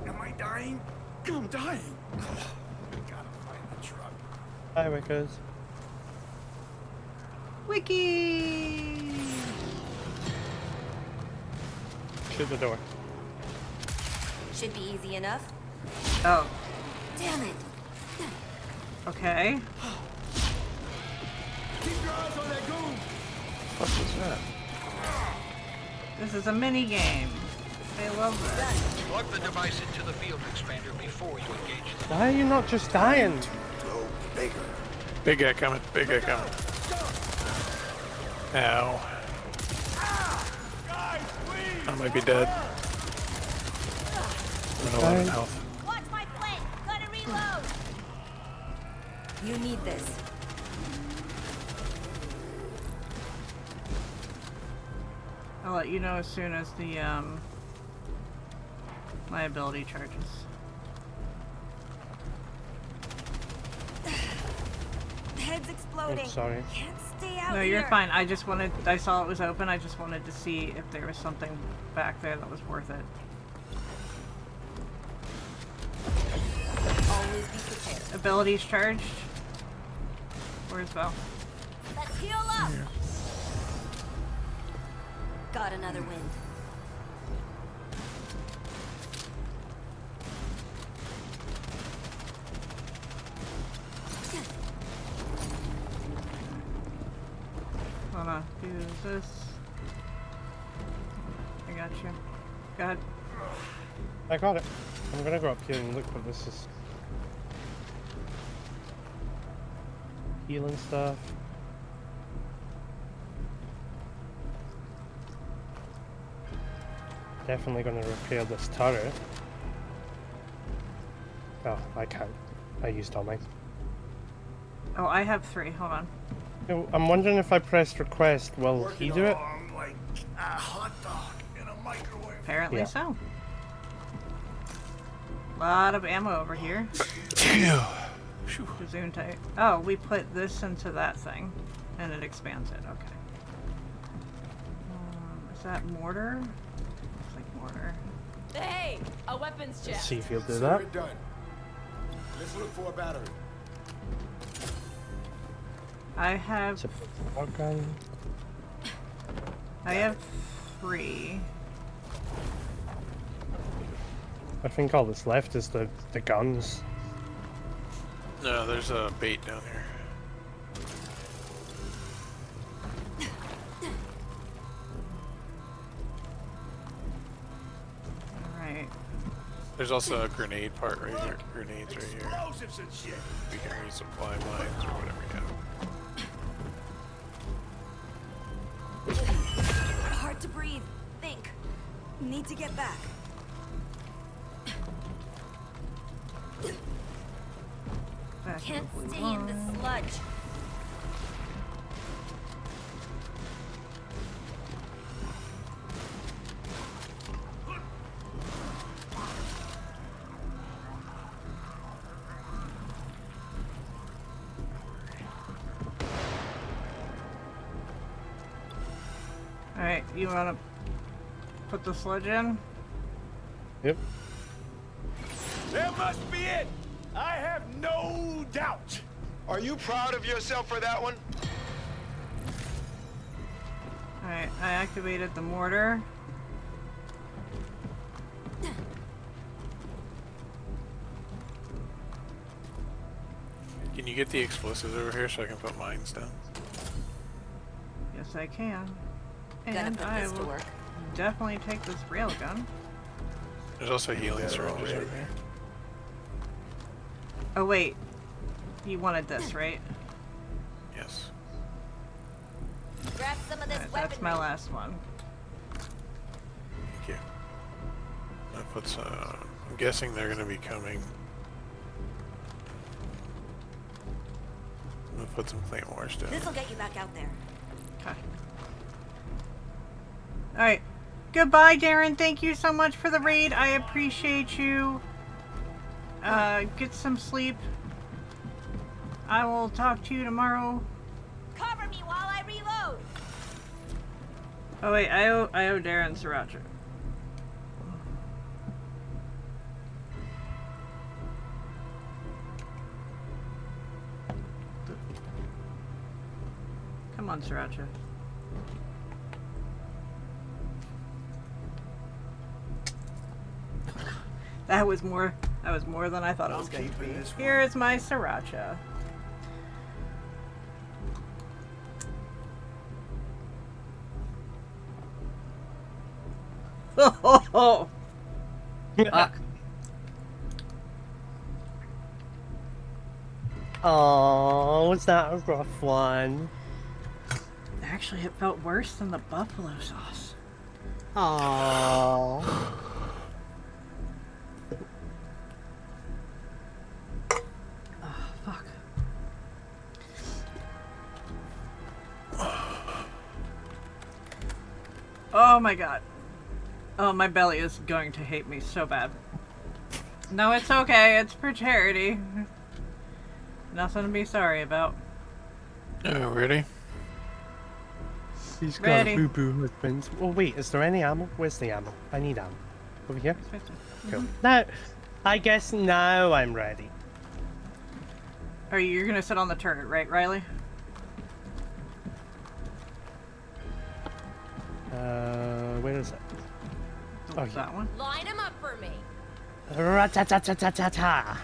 Am I dying? I'm dying. I gotta find the truck. Hi, Wickers. Wiki! Shoot the door. Should be easy enough. Oh, Damn it. okay. Keep your eyes on that goon. What was that? This is a mini game. I love this. Plug the device into the field expander before you engage them. Why are you not just dying? Go bigger. Big guy coming. Big guy coming. Ow. Guys, please. I might be dead. I'm in a lot of health. Watch my flank. Gotta reload. You need this. I'll let you know as soon as the my ability charges. Head's exploding. I'm sorry. Can't stay out No, here. you're fine. I just wanted. I saw it was open. I just wanted to see if there was something back there that was worth it. Always be prepared. Abilities charged. Where's Val? Let's heal up. Got another wind. Wanna do this? I got you. Go ahead. I got it. I'm gonna go up here and look what this is. Healing stuff. Definitely gonna repair this turret. Oh, I can't. I used all mine. Oh, I have 3. Hold on. No, I'm wondering if I pressed request, will he do it? Working along like a hot dog in a microwave. Apparently Yeah. so. Lot of ammo over here. Phew. Gesundheit. Oh, we put this into that thing, and it expands it. Okay. Is that mortar? Looks like mortar. Hey, a weapons check. Let's see if he'll do So that. we're done. Let's look for a battery. I have. It's a shotgun. I have 3. I think all that's left is the guns. No, there's a bait down here. Alright. There's also a grenade part right here. Grenades right here. Explosives and shit. We can resupply mines or whatever you have. Hard to breathe. Think. Need to get back. Back Can't to the blue stay in the line. sludge. you wanna put the sludge in? Yep. That must be it! I have no doubt! Are you proud of yourself for that one? Alright, I activated the mortar. Can you get the explosives over here so I can put mines down? Yes, I can. Gonna And put I this to will work. definitely take this railgun. There's also healing syringes over here. Oh wait, you wanted this, right? Yes. Grab some of this Alright, that's my last one. Thank you. That puts, I'm guessing they're gonna be coming. I'm gonna put some claymores down. This'll get you back out there. Okay. Alright. Goodbye, Darren. Thank you so much for the raid. I appreciate you. Get some sleep. I will talk to you tomorrow. Cover me while I reload. Oh wait, I owe Darren Sriracha. Come on, Sriracha. That was more than I thought it was going to be. Here is my Sriracha. Oh, fuck. Oh, was that a rough one? Actually, it felt worse than the buffalo sauce. Oh. Oh, fuck. Oh my god. Oh, my belly is going to hate me so bad. No, it's okay. It's for charity. Nothing to be sorry about. Ready? He's got Ready. a boo-boo husband. Oh wait, is there any ammo? Where's the ammo? I need ammo. Over here? Cool. Now, I guess now I'm ready. You're gonna sit on the turret, right, Riley? Where is it? Oh, that one? Line him up for me. Ra-ta-ta-ta-ta-ta-ta.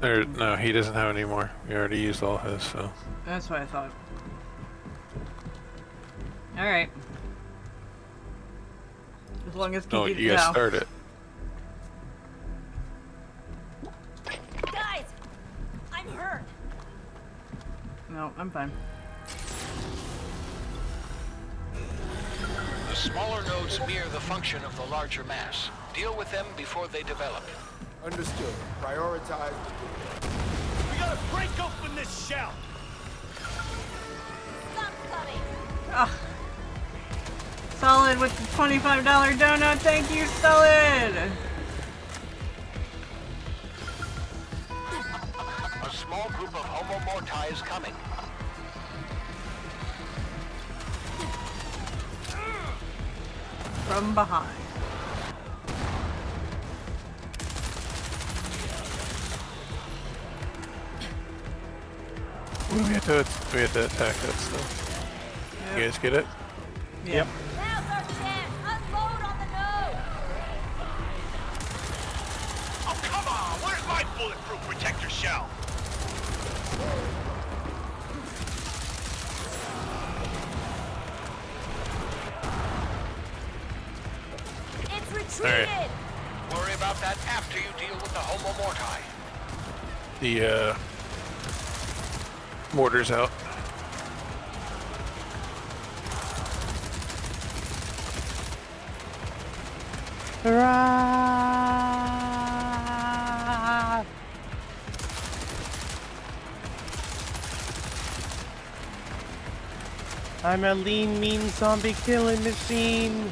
No, he doesn't have any more. We already used all his, so. That's what I thought. Alright. As long as No, Kiki you guys start it. Guys, I'm hurt. No, I'm fine. The smaller nodes mirror the function of the larger mass. Deal with them before they develop. Understood. Prioritize the... We gotta break open this shell! Stump's coming. Ah. Solid with the $25 donut. Thank you, Solid! A small group of Homo Mortai is coming. From behind. We have to attack that stuff. Yep. You guys get it? Yep. Now's our chance. Unload on the node. Oh, come on! Where's my bulletproof protector shell? It's retreated. Alright. Worry about that after you deal with the Homo Mortai. The, mortar's out. Hurrah! I'm a lean, mean zombie killing machine.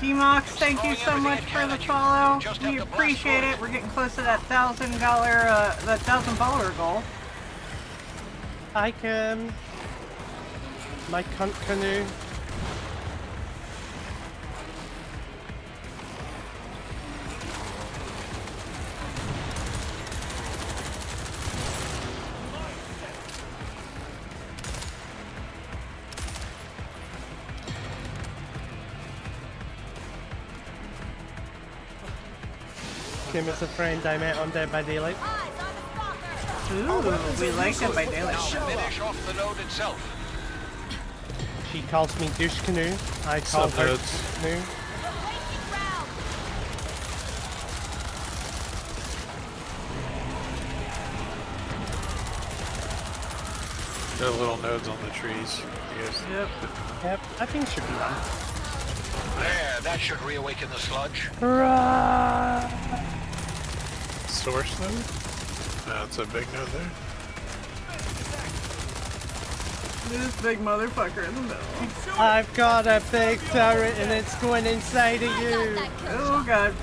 T-Mox, thank you so much for the follow. We appreciate it. We're getting close to that $1,000 follower goal. Hi, Kim. My cunt canoe. Kim is a friend I met on Dead by Daylight. Ooh, we like Dead by Daylight. Finish off the node itself. She calls me douche canoe. I call her nodes. canoe. There are little nodes on the trees. You guys. Yep, I think it should be done. There, that should reawaken the sludge. Source node? That's a big node there. This big motherfucker in the middle. I've got a big turret and it's going inside of you. Oh god.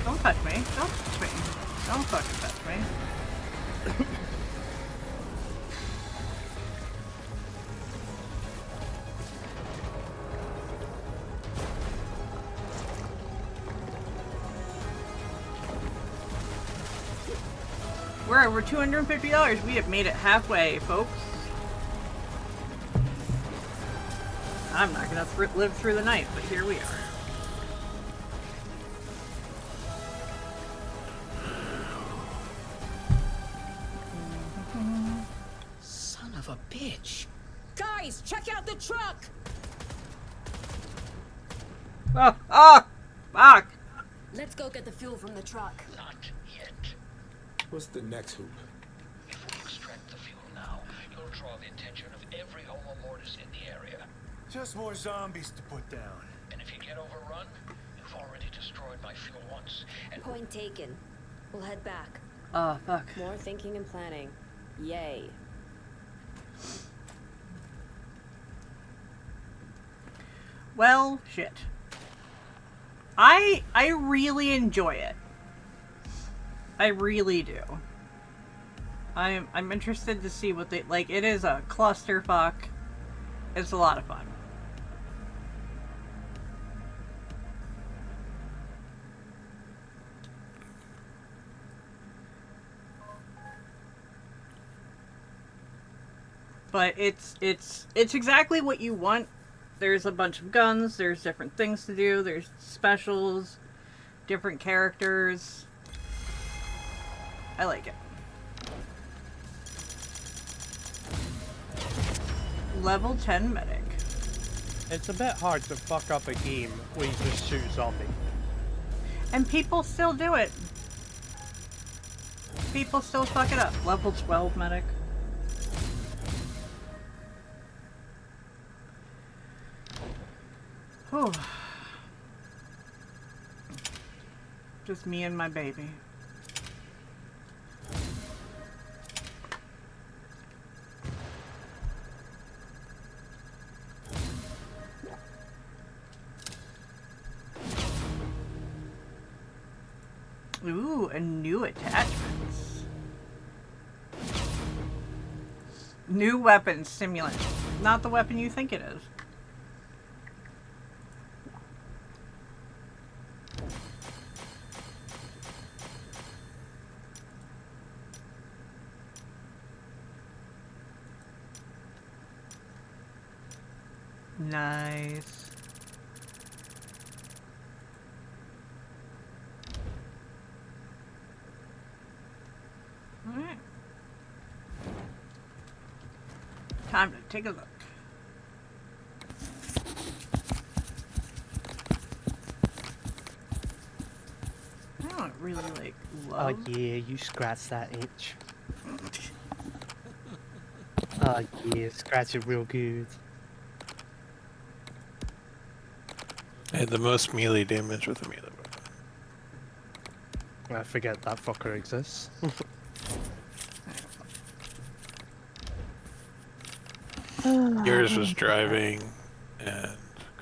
Don't touch me. Don't touch me. Don't fucking touch me. We're over $250. We have made it halfway, folks. I'm not gonna live through the night, but here we are. Son of a bitch. Guys, check out the truck! Oh, fuck! Let's go get the fuel from the truck. Not yet. What's the next hoop? If we extract the fuel now, you'll draw the attention of every Homo Mortis in the area. Just more zombies to put down. And if you get overrun, you've already destroyed my fuel once. And Point taken. We'll head back. Oh, fuck. More thinking and planning. Yay. Well, shit. I really enjoy it. I really do. I'm interested to see what they like. It is a clusterfuck. It's a lot of fun. But it's exactly what you want. There's a bunch of guns, there's different things to do, there's specials, different characters. I like it. Level 10 medic. It's a bit hard to fuck up a game where you just shoot a zombie. And people still do it. People still fuck it up. Level 12 medic. Whew. Just me and my baby. Ooh, a new attachments. New weapon stimulant. Not the weapon you think it is. Nice. Alright. Time to take a look. I don't really like love. Oh yeah, you scratch that itch. Oh yeah, scratch it real good. I had the most melee damage with a melee weapon. I forget that fucker exists. Yours was driving, and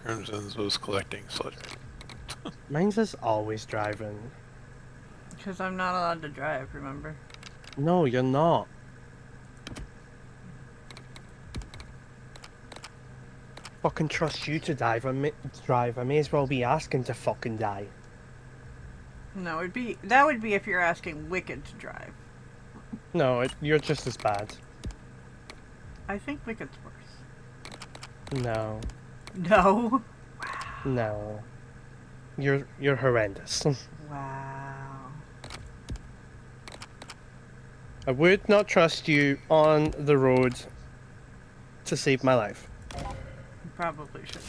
Crimson's was collecting sludge. Mine's just always driving. Because I'm not allowed to drive, remember? No, you're not. Fucking trust you to drive. I may as well be asking to fucking die. No, that would be if you're asking Wicked to drive. No, you're just as bad. I think Wicked's worse. No. No? No. You're horrendous. Wow. I would not trust you on the road to save my life. You probably should.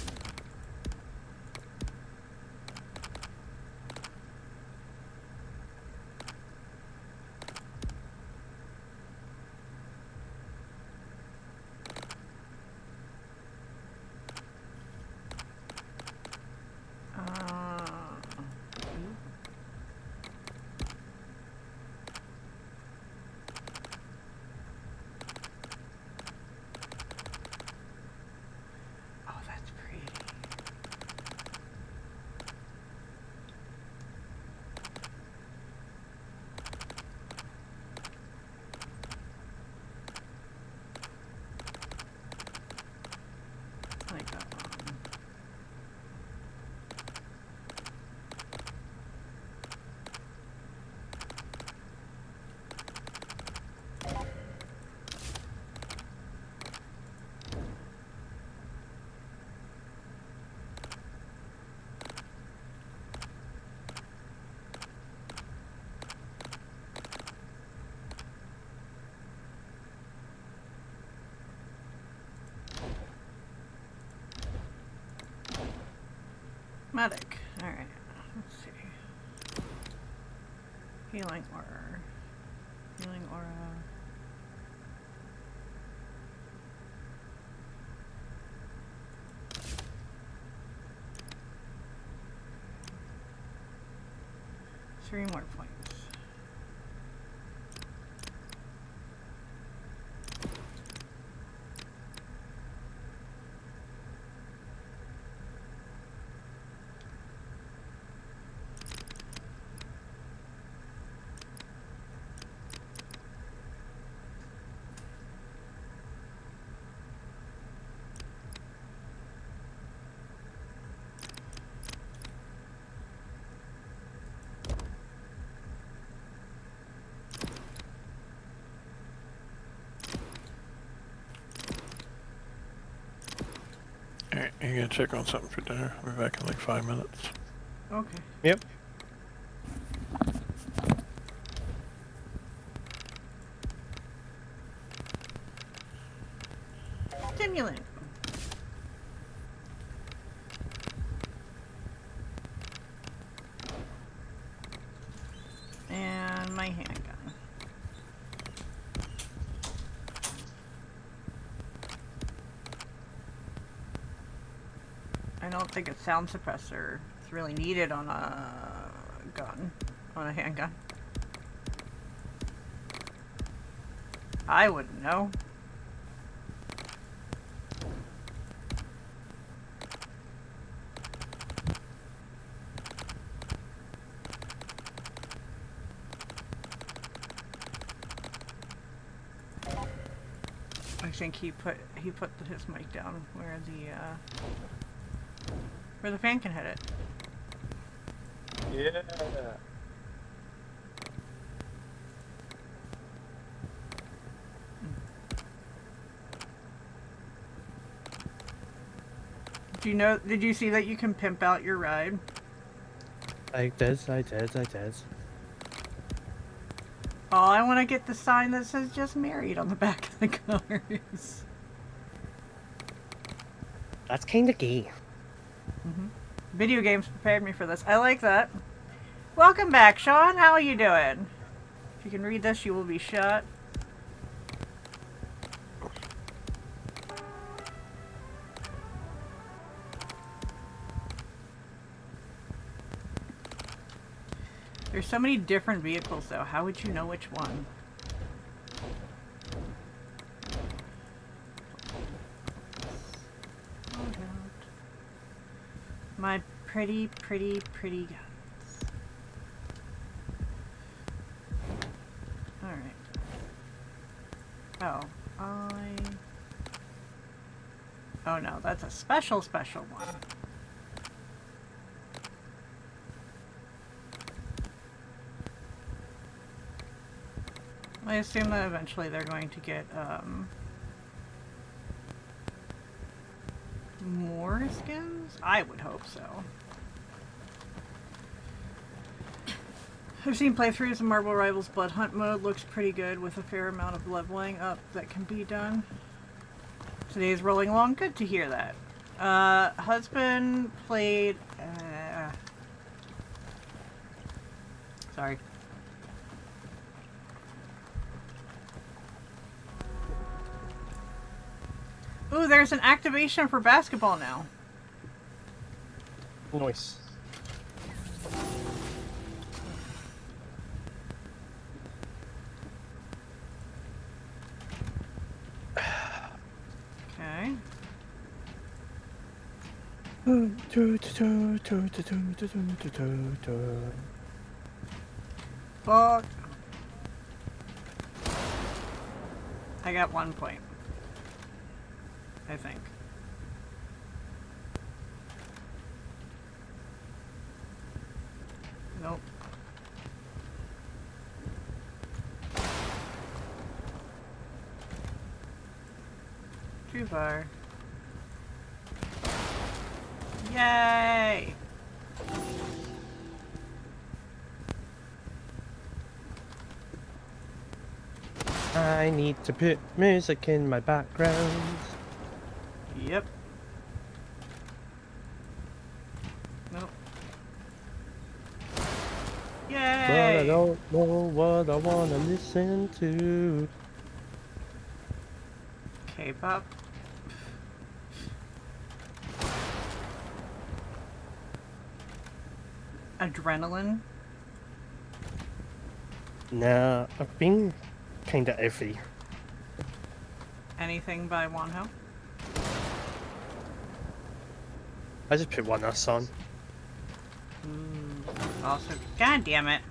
Oh, that's pretty. I like that one. Medic. Alright. Let's see. Healing aura. Healing aura. Three more points. Alright, you gonna check on something for dinner? We'll be back in like 5 minutes. Okay. Yep. Stimulant. And my handgun. I don't think a sound suppressor is really needed on a gun, on a handgun. I wouldn't know. I think he put his mic down where the fan can hit it. Yeah. Did you see that you can pimp out your ride? I did. Oh, I want to get the sign that says just married on the back of the cars. That's kinda gay. Video games prepared me for this. I like that. Welcome back, Sean. How are you doing? If you can read this, you will be shot. There's so many different vehicles, though. How would you know which one? My pretty guns. Alright. Oh, oh no, that's a special one. I assume that eventually they're going to get, more skins? I would hope so. I've seen playthroughs of Marble Rivals Blood Hunt mode. Looks pretty good with a fair amount of leveling up that can be done. Today's rolling along. Good to hear that. Husband played... sorry. Ooh, there's an activation for basketball now. Nice. Okay. Fuck. I got 1 point. I think. Nope. Too far. Yay! I need to put music in my background. Yep. Nope. Yay! But I don't know what I want to listen to. K-pop. Adrenaline. Nah, I've been kinda iffy. Anything by Wonho? I just put One Us on. Also, god damn it.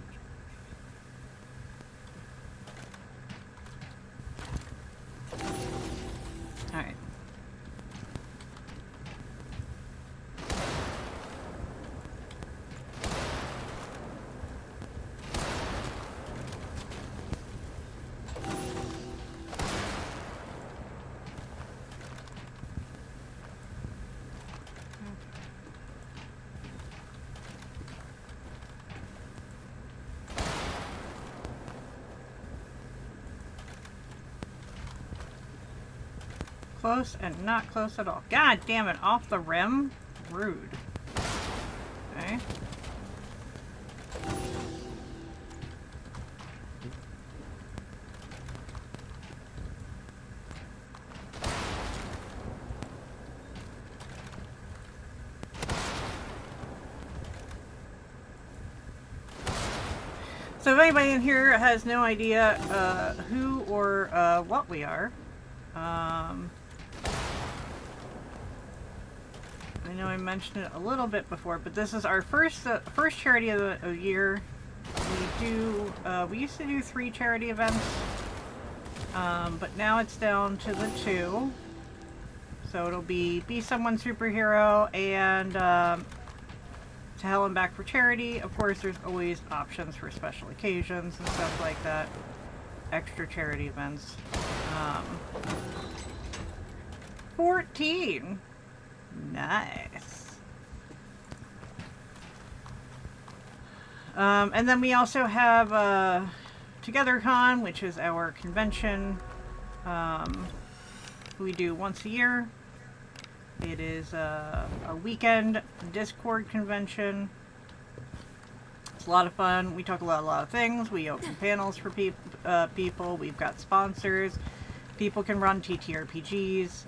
Alright. Close and not close at all. God damn it, off the rim? Rude. Okay. So if anybody in here has no idea who or what we are, I know I mentioned it a little bit before, but this is our first charity of the year. We used to do 3 charity events, but now it's down to the 2. So it'll be Someone Superhero and To Hell and Back for Charity. Of course, there's always options for special occasions and stuff like that. Extra charity events. 14. Nice. And then we also have TogetherCon, which is our convention. We do once a year. It is a weekend Discord convention. It's a lot of fun. We talk about a lot of things. We open panels for people. We've got sponsors. People can run TTRPGs.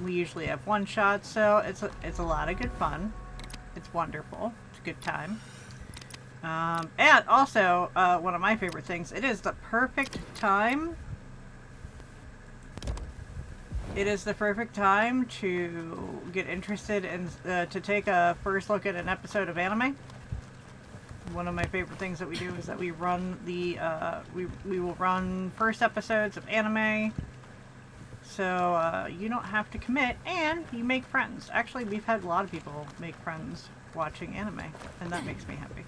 We usually have one-shots, so it's a lot of good fun. It's wonderful. It's a good time. And also, one of my favorite things, it is the perfect time it is the perfect time to get interested in, to take a first look at an episode of anime. One of my favorite things that we do is that we run the, we will run first episodes of anime. So, you don't have to commit, and you make friends. Actually, we've had a lot of people make friends watching anime, and that makes me happy.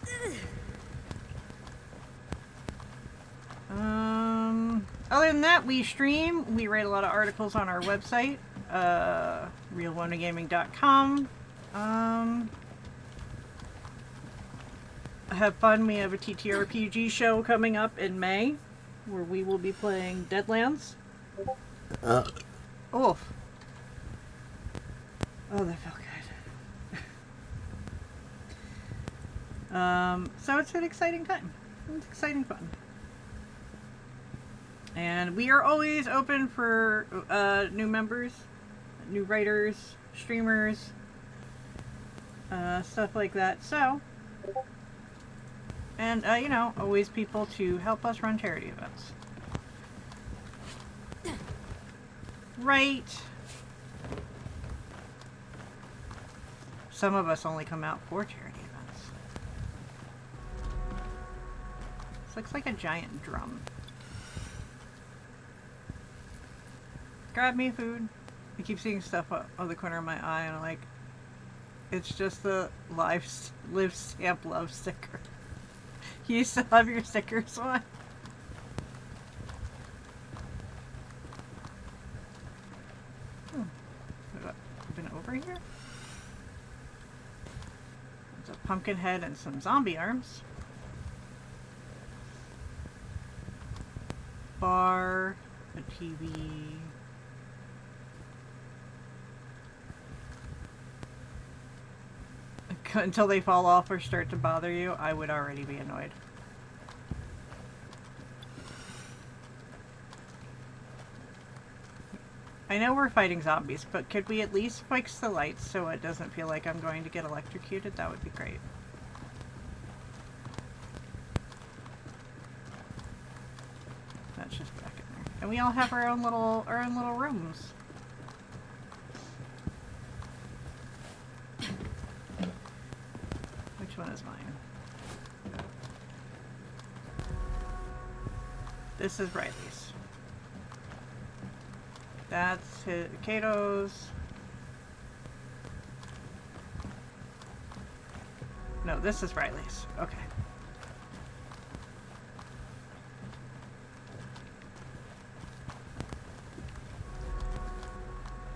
Other than that, we stream. We write a lot of articles on our website, realwonagaming.com. Have fun. We have a TTRPG show coming up in May, where we will be playing Deadlands. Oh, that felt good. So it's an exciting time. It's exciting fun. And we are always open for new members, new writers, streamers, stuff like that. So, and you know, always people to help us run charity events. Right. Some of us only come out for charity events. This looks like a giant drum. Grab me food. I keep seeing stuff up on the corner of my eye and I'm like, it's just the live stamp love sticker. You still have your stickers on? Been over here? There's a pumpkin head and some zombie arms. Bar, a TV. Until they fall off or start to bother you, I would already be annoyed. I know we're fighting zombies, but could we at least fix the lights so it doesn't feel like I'm going to get electrocuted? That would be great. That's just back in there. And we all have our own little rooms. Which one is mine? This is Riley's. That's Kato's. No, this is Riley's. Okay.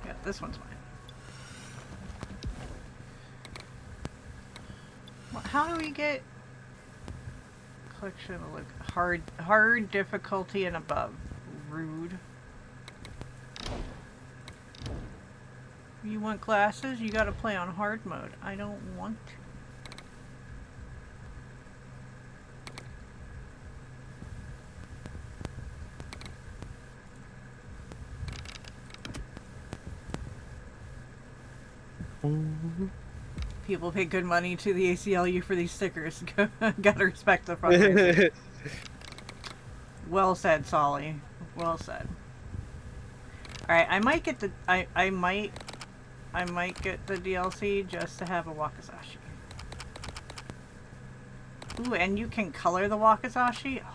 Yeah, this one's mine. Well, how do we get collection of hard difficulty and above? Rude. You want glasses? You gotta play on hard mode. I don't want to. People pay good money to the ACLU for these stickers. Gotta respect the fundraiser. Well said, Solly. Well said. Alright, I might get the I might get the DLC just to have a Wakizashi. Ooh, and you can color the Wakizashi? Oh.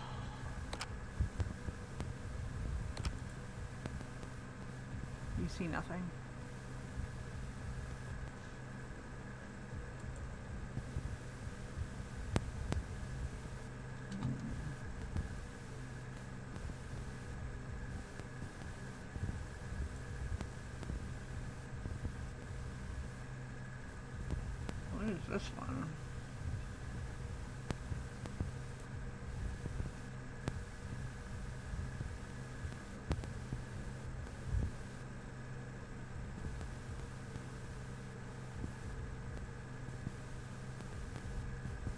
You see nothing. What is this one?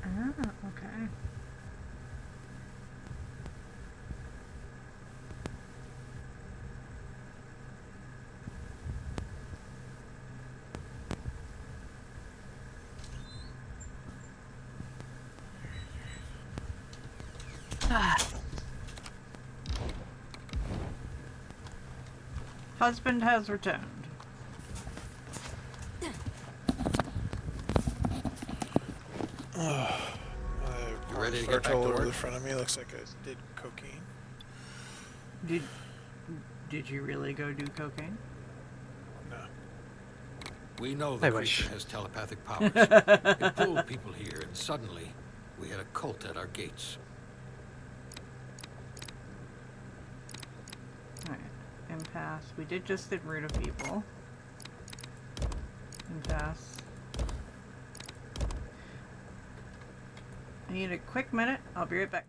Ah, okay. Husband has returned. You ready to get back to over work? the front of me looks like I did cocaine. Did you really go do cocaine? No. We know I the wish. creature has telepathic powers. It pulled people here, and suddenly, we had a cult at our gates. Alright. Impasse. We did just get rid of people. Impasse. I need a quick minute. I'll be right back.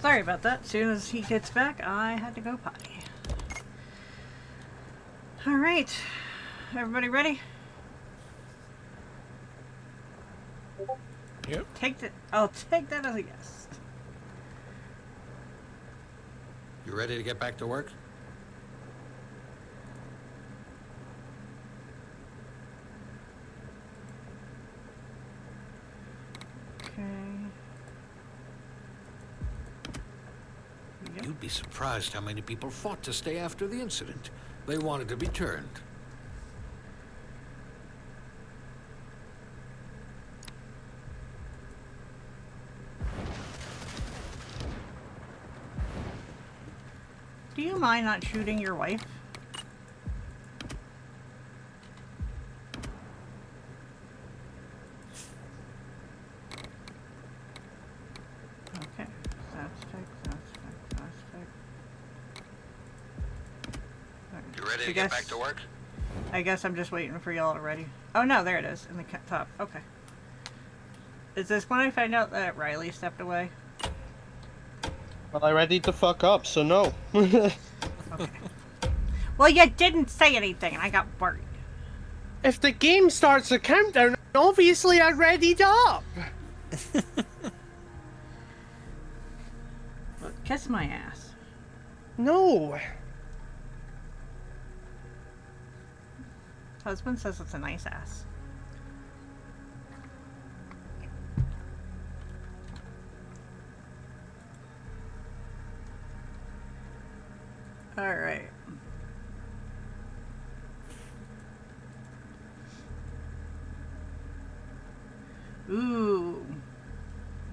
Sorry about that. As soon as he gets back, I had to go potty. Alright. Everybody ready? Yep. I'll take that as a yes. You ready to get back to work? Okay. Yep. You'd be surprised how many people fought to stay after the incident. They wanted to be turned. Do you mind not shooting your wife? Okay. That's fixed. You ready to get back to work? I guess I'm just waiting for y'all to ready. Oh no, there it is in the top. Okay. Is this when I find out that Riley stepped away? Well, I ready to fuck up, so no. Okay. Well, you didn't say anything, and I got worried. If the game starts a countdown, obviously I readied up. Look, kiss my ass. No. Husband says it's a nice ass. Alright. Ooh.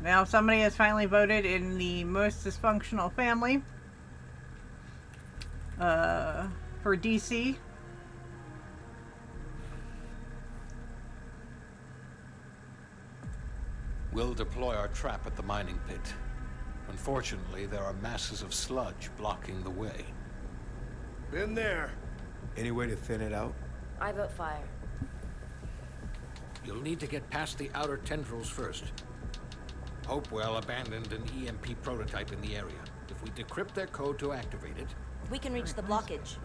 Now somebody has finally voted in the most dysfunctional family. For DC. We'll deploy our trap at the mining pit. Unfortunately, there are masses of sludge blocking the way. Been there. Any way to thin it out? I vote fire. You'll need to get past the outer tendrils first. Hopewell abandoned an EMP prototype in the area. If we decrypt their code to activate it... We can reach the blockage.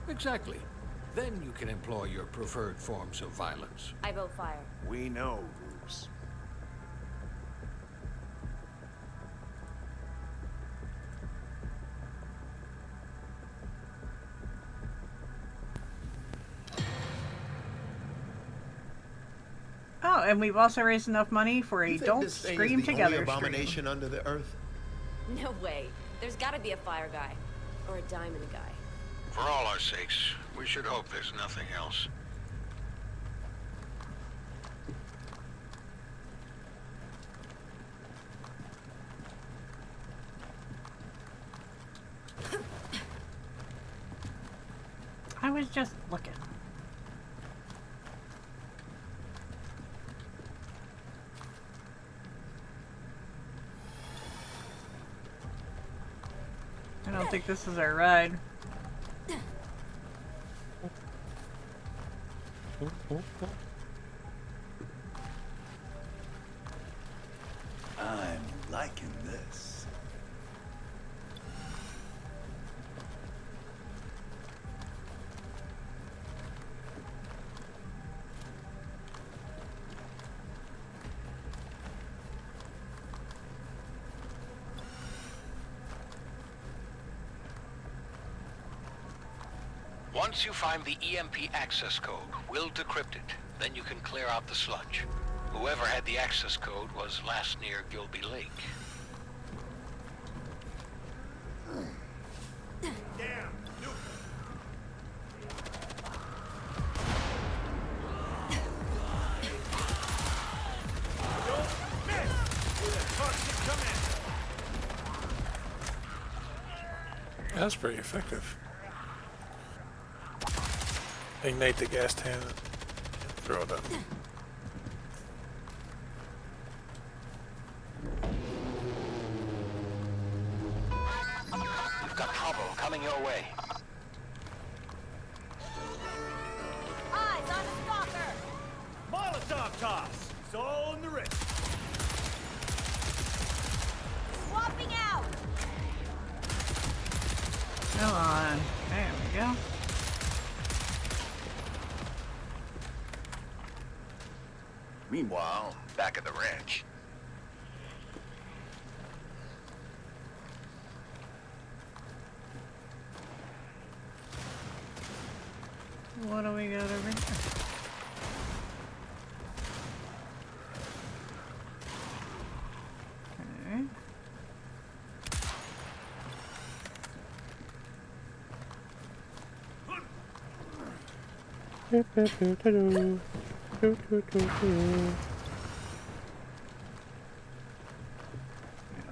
Exactly. Then you can employ your preferred forms of violence. I vote fire. We know, Rubes. Oh, and we've also raised enough money for a Don't Scream Together abomination under the earth? No way. There's gotta be a fire guy. Or a diamond guy. For all our sakes, we should hope there's nothing else. I was just looking. I don't think this is our ride. I'm liking this. Once you find the EMP access code, we'll decrypt it. Then you can clear out the sludge. Whoever had the access code was last near Gilby Lake. Damn, Nuke. Don't miss with a toxic command. That's pretty effective. Ignite the gas tank. Throw it up. You've got trouble coming your way. Eyes on the stalker! Molotov toss. It's all in the wrist. Swapping out! Come on. There we go. Meanwhile, back at the ranch. What do we got over here? Okay. Wait a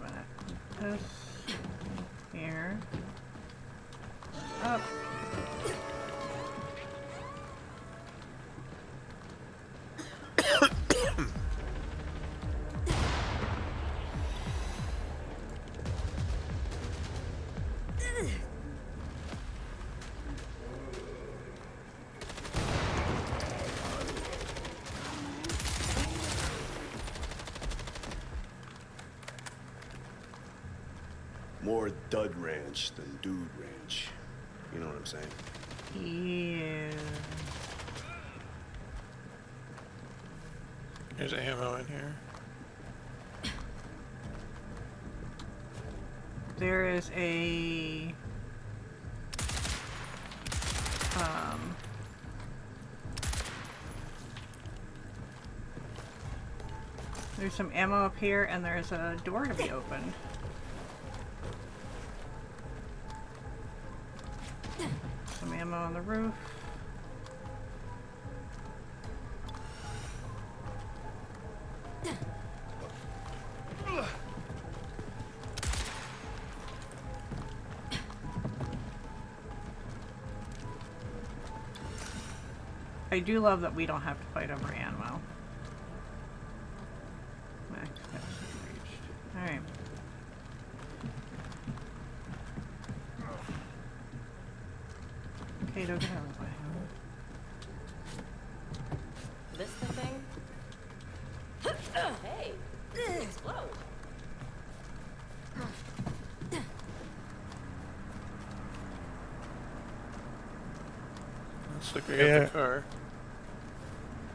minute. This here. Up. More dud ranch than dude ranch. You know what I'm saying? Yeah. There's ammo in here. There is a there's some ammo up here, and there's a door to be opened. ammo on the roof. I do love that we don't have to fight over ammo. Max capacity reached. Alright. Kato, get out of the way. This the thing? Hey! Explode! Looks like we have the car.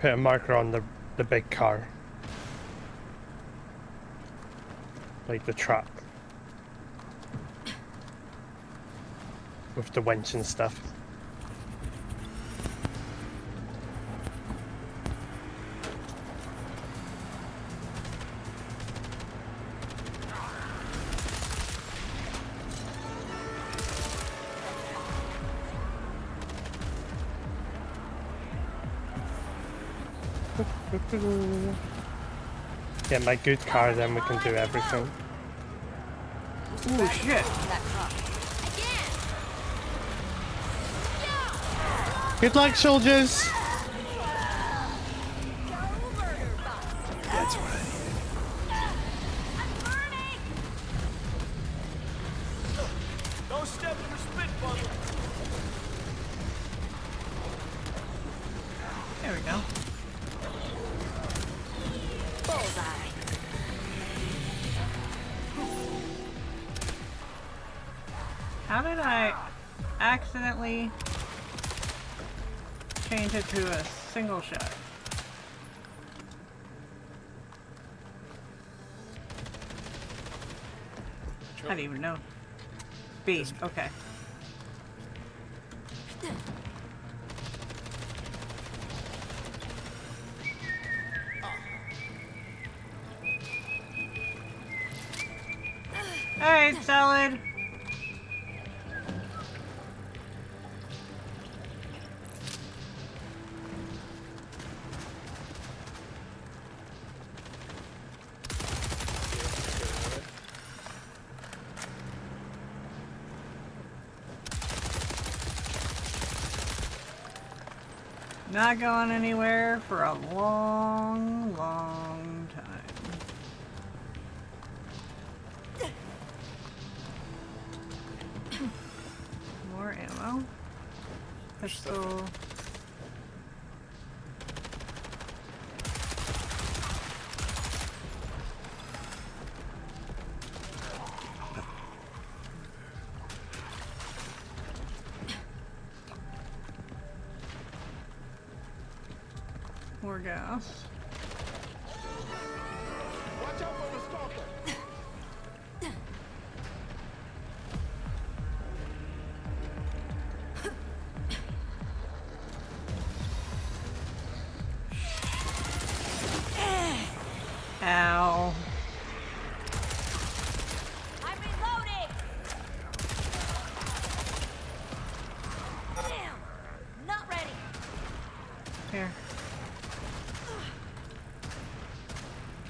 Put a marker on the big car. Like the truck. With the winch and stuff. Get my good car, then we can do everything. Ooh, shit. Good luck, soldiers! That's what I needed. Don't step in the spit bubble. There we go. Bullseye. How did I accidentally change it to a single shot? I didn't even know. B, okay. Alright, salad. Not going anywhere for a long, long time. More ammo. Pistol. More gas. Watch out for the stalker. Ow. I'm reloading. Damn. Not ready. Here.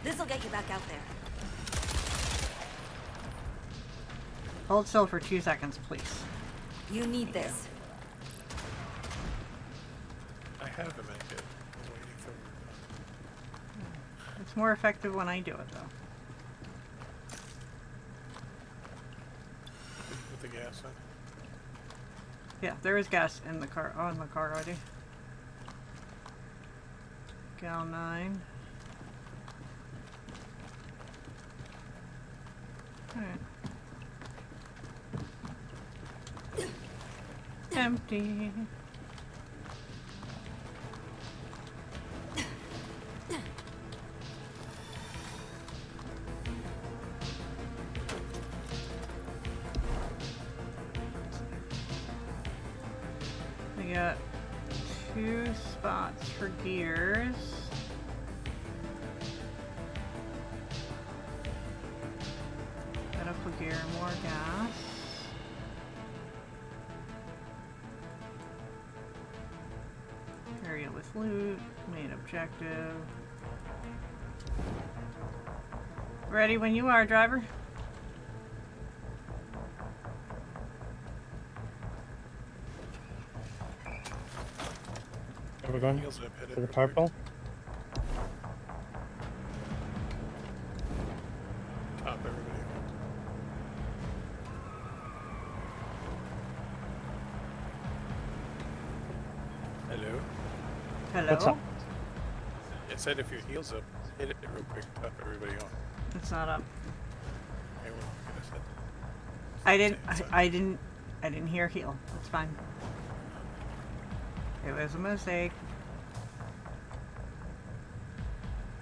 This'll get you back out there. Hold still for 2 seconds, please. You need this. I have a medkit. I'm waiting for It's more effective when I do it, though. with the gas in. Yeah, there is gas in the car, on the car already. Gal 9. Alright. Empty. We got 2 spots for gears. Medical gear, more gas. with loot. Main objective. Ready when you are, driver. Where we going? Heels up, hit To the it. purple? Top everybody. Hello. Hello. What's up? It said if your heels up, hit it real quick. Top everybody on. It's not up. Okay, well, I said. I didn't hear heal. It's fine. It was a mistake.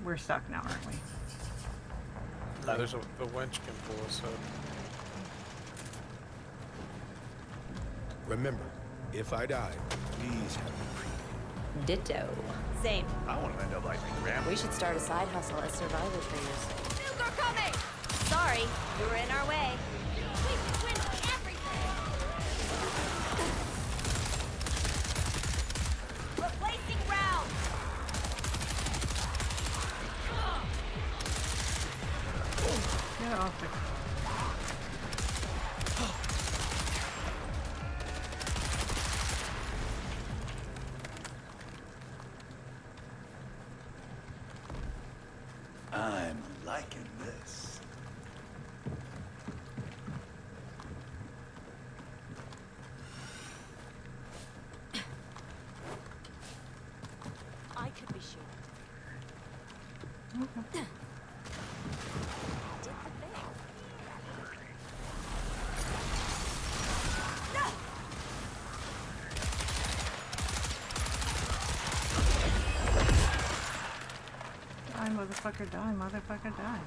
We're stuck now, aren't we? There's the wench can pull us up. Remember, if I die, please have me creep. Ditto. Same. I want to end up like my grandma. We should start a side hustle as survival trainers. Nuke are coming! Sorry, you were in our way. We can win everything! Replacing rounds! Get off the... I'm liking this. I could be shooting. Did the thing. No! Die, motherfucker, die, motherfucker, die.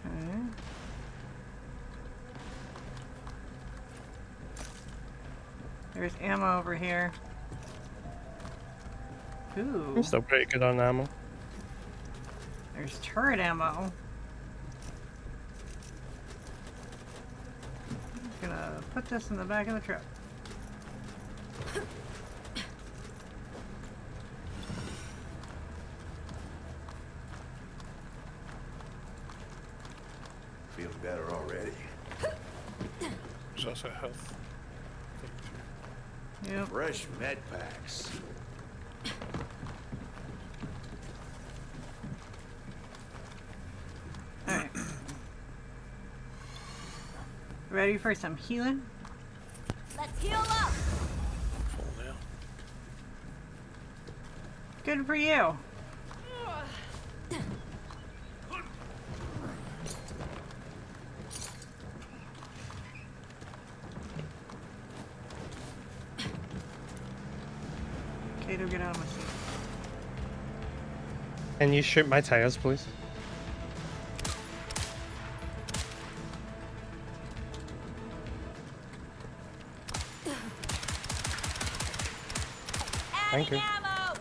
Okay. There's ammo over here. Ooh. I'm still pretty good on ammo. There's turret ammo. I'm just gonna put this in the back of the truck. Feels better already. There's also a health thing too. Yep. Fresh med packs. Alright. Ready for some healing? Let's heal up! Full now. Good for you. Kato, get out of my seat. Can you shoot my tires, please? Thank you. Ammo!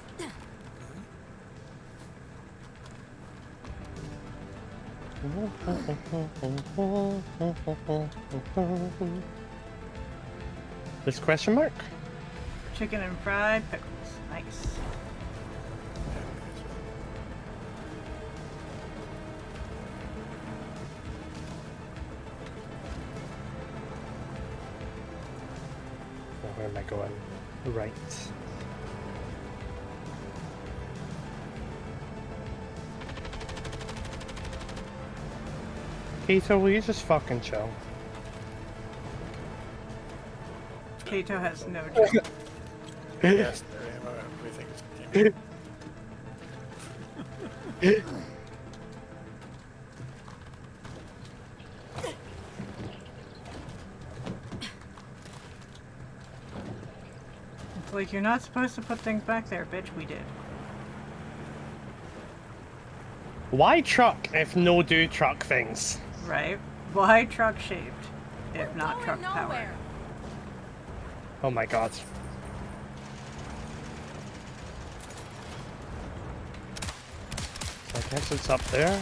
This question mark? Chicken and fried pickles. Nice. Oh, where am I going? Right. Keto, will you just fucking chill? Kato has no job. Yes, there ammo. Everything is It's like you're not supposed to put things back there, bitch. We did. Why truck if no do truck things? Right? Why truck shaped, if not Going truck powered? nowhere. Oh my god. I guess it's up there.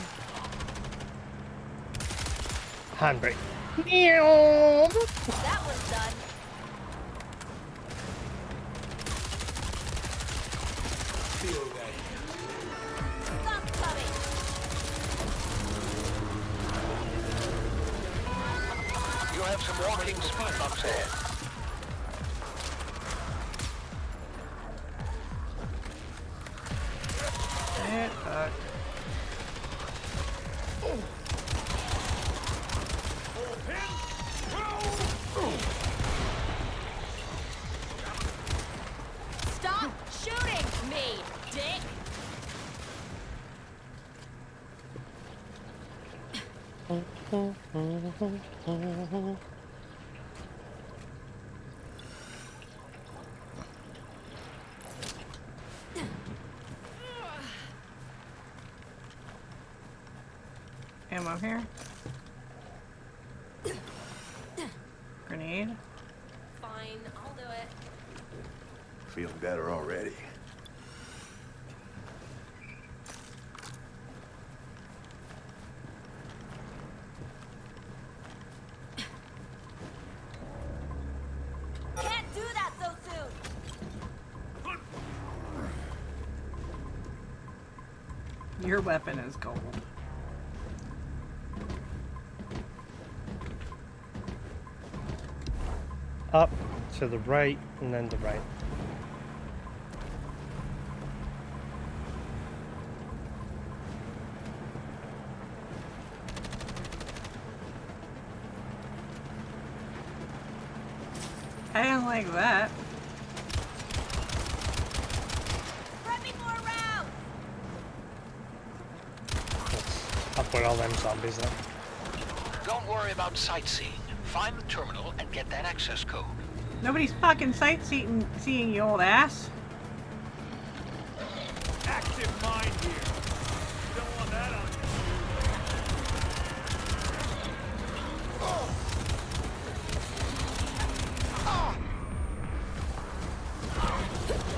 Handbrake. That one's done. Feel that. Stop coming. You have some walking speed bumps ahead. Stop shooting me, dick. Ammo here. Grenade. Fine, I'll do it. Feeling better already. Can't do that so soon. Your weapon is gold. Up, to the right, and then the right. I didn't like that. Spread me more around. Let's up with all them zombies then. Don't worry about sightseeing. Find the terminal and get that access code. Nobody's fucking sightseeing, seeing you old ass. Active mind here. You don't want that on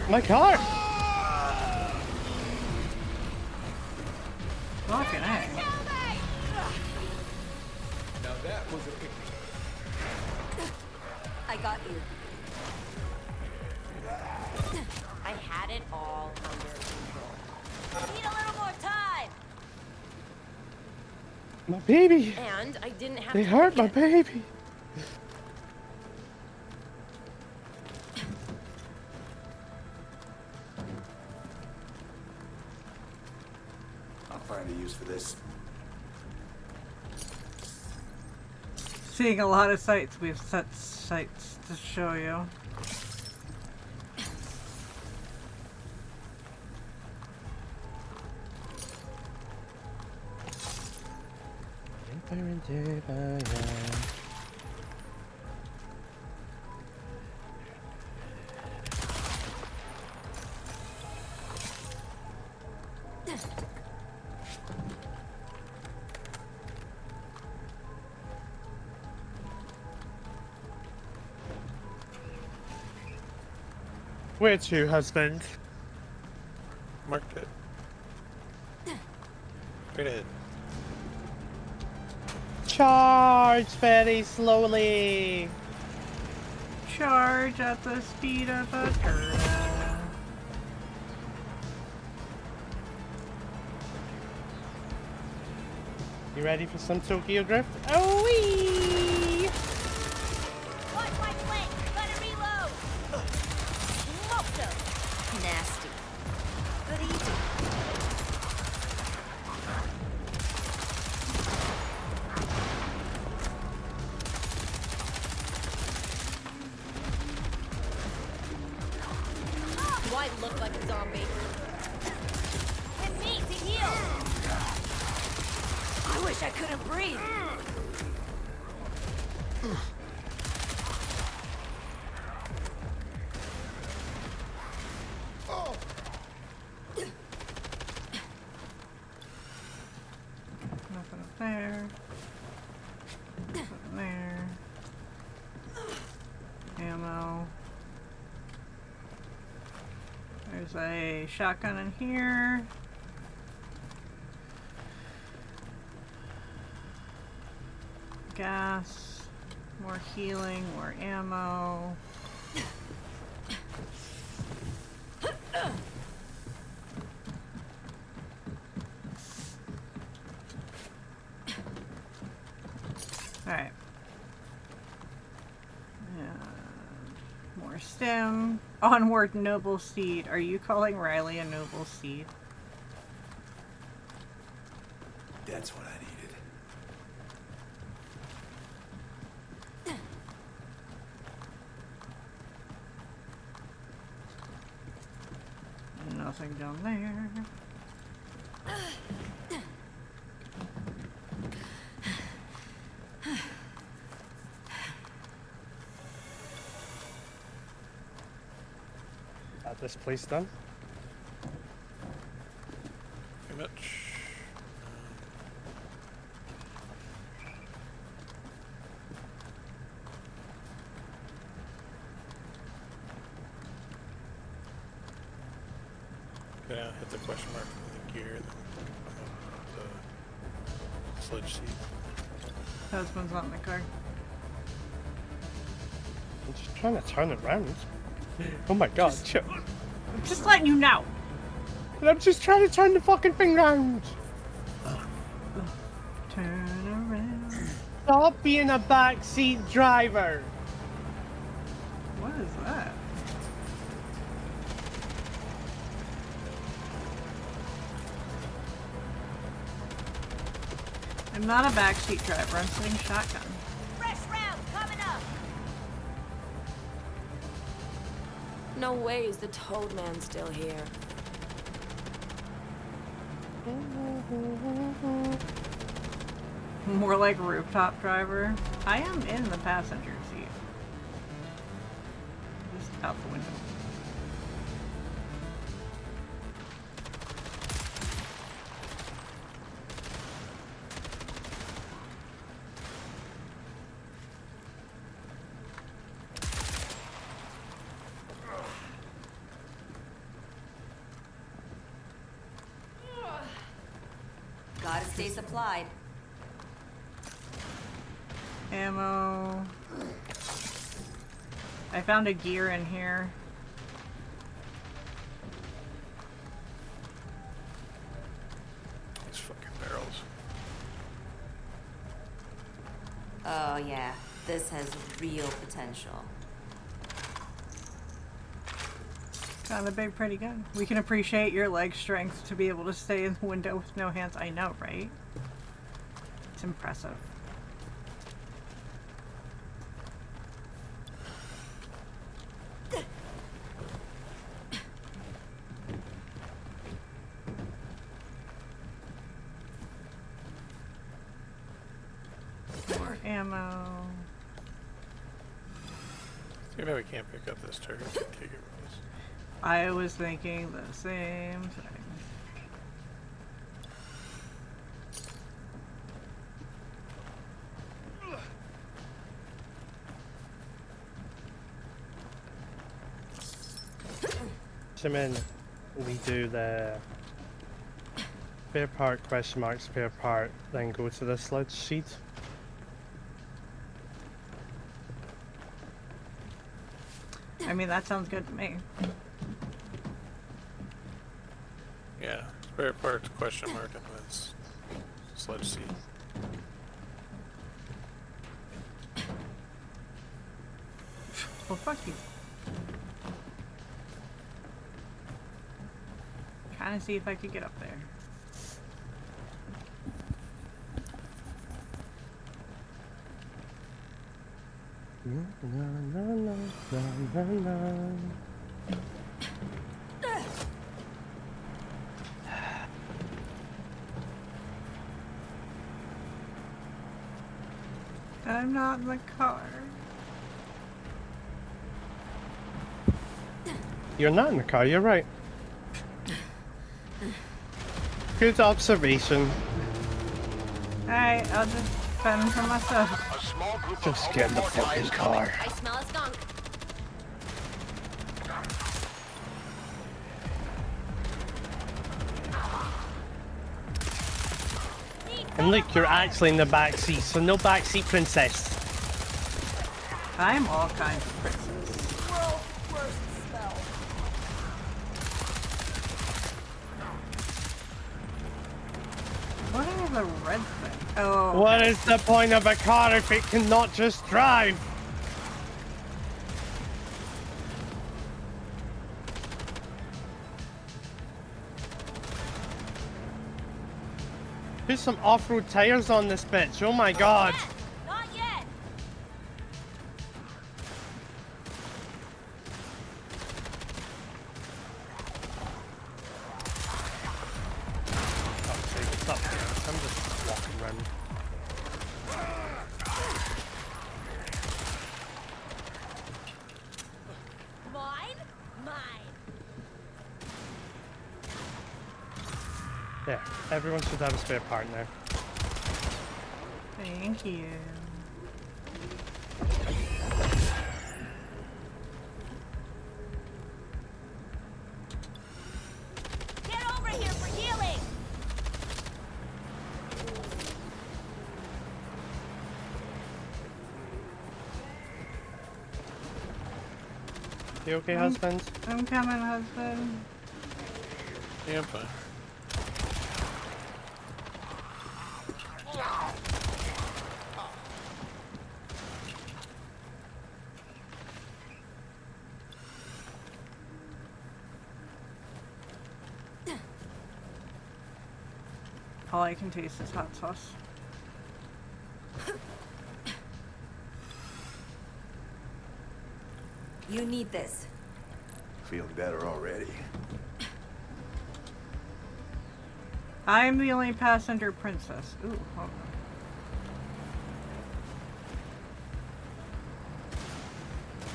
My car! Fucking A. Now that was a picnic. I got you. I had it all under control. Need a little more time. My baby! And I didn't have They to hurt my forget. baby! I'll find a use for this. Seeing a lot of sights. We have set sights to show you. Where to, husband? Marked it. Straight ahead. Charge very slowly! Charge at the speed of a turtle. You ready for some Tokyo Drift? Oh wee! Watch my flank. Let it reload. Smoked him. Nasty. Good eating. Do I look like a zombie? Hit me to heal. I wish I couldn't breathe. Nothing up there. Nothing there. Ammo. There's a shotgun in here. gas, more healing, more ammo. Alright. More stem. Onward, noble steed. Are you calling Riley a noble steed? That's what I needed. Nothing down there. This place done? Pretty much. Yeah, hit the question mark on the gear, then come up the sledge seat. Husband's not in the car. I'm just trying to turn it around. Oh my god, chill. I'm just letting you know. I'm just trying to turn the fucking thing round. Turn around. Stop being a backseat driver. What is that? I'm not a backseat driver. I'm sitting shotgun. Fresh rounds coming up. No way is the Toad Man still here. More like rooftop driver. I am in the passenger seat. Just out the window. Gotta stay supplied. Ammo. I found a gear in here. These fucking barrels. Oh yeah, this has real potential. Found a big pretty gun. We can appreciate your leg strength to be able to stay in the window with no hands. I know, right? It's impressive. More ammo. Too bad we can't pick up this turret. Take it with us. I was thinking the same thing. Jimin, we do the spare part, question mark, spare part, then go to the sledge sheet. I mean, that sounds good to me. Yeah, spare parts, question mark, and then it's sledge seat. Well, fuck you. Trying to see if I could get up there. I'm not in the car. You're not in the car, you're right. Good observation. Alright, I'll just fend for myself. A small group Just of get in the homeless fucking guys car. I smell a skunk. Need And look, you're actually in the back seat, so no backseat princess. I'm all kinds of princess. World's worst spell. What is the red thing? Oh. What is the point of a car if it cannot just drive? Put some off-road tires on this bitch, oh my god. Not yet. Fuck's sake, it's up here. I'm just walking around. Mine? Mine. Yeah, everyone should have a spare part now. Thank you. Get over here for healing. You okay, husband? I'm coming, husband. Yeah, I'm fine. All I can taste is hot sauce. You need this. Feeling better already. I'm the only passenger princess. Ooh, hold on.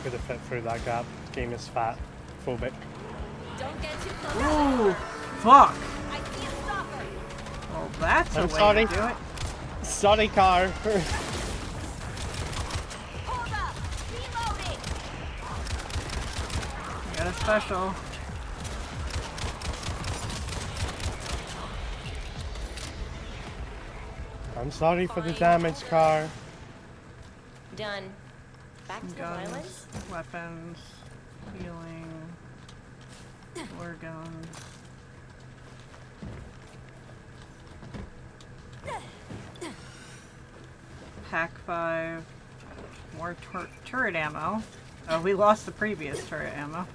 Could have fit through that gap. Game is fat. Phobic. Don't get too close. Ooh, fuck. I see a stalker. Well, that's a I'm way sorry. to do it. Sorry, car. Hold up. Reloading. Got a special. I'm sorry for the damage, car. Done. Back to the Guns, violence? weapons, healing, more guns. Pack 5, more turret ammo. Oh, we lost the previous turret ammo.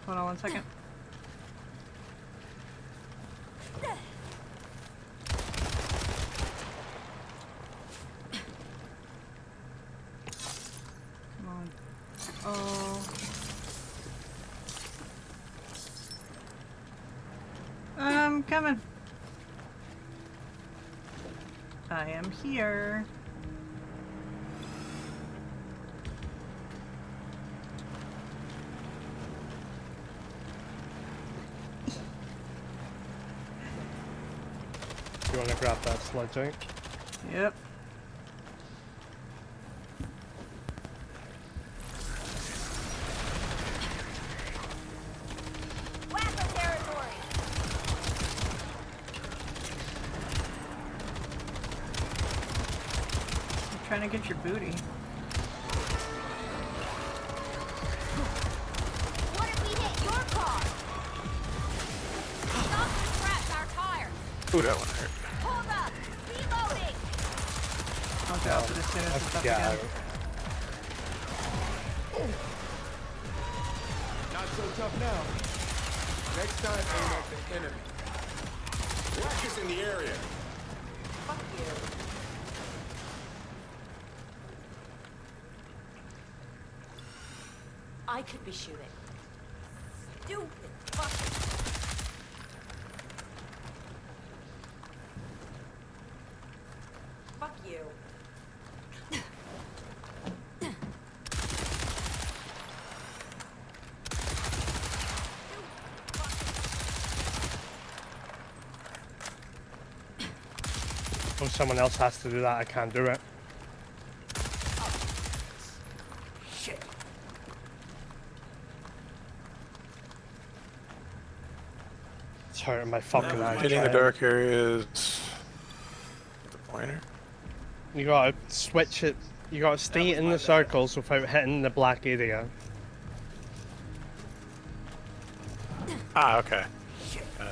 Hold on one second. Come on. Oh. I'm coming. I am here. You want to grab that sludge out? Yep. Whacker territory. I'm trying to get your booty. What if we hit your car? Stop and scratch our tires. Ooh, that one hurt. Hold up. Reloading. I'll drop it as soon as it's up Yeah. again. Not so tough now. Next time, aim at the enemy. Whack is in the area. Fuck you. I could be shooting. Stupid fucker. Fuck you. Oh, someone else has to do that. I can't do it. Shit. It's hurting my fucking eyes. Hitting the dark areas. The pointer. You gotta switch it. You gotta stay in the circles without hitting the black area. Ah, okay. Now.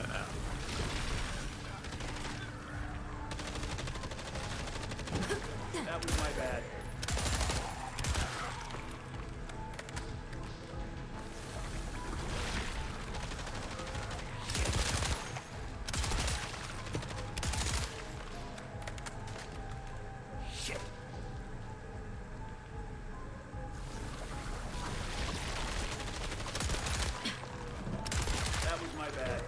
That was my bad. Shit. That was my bad.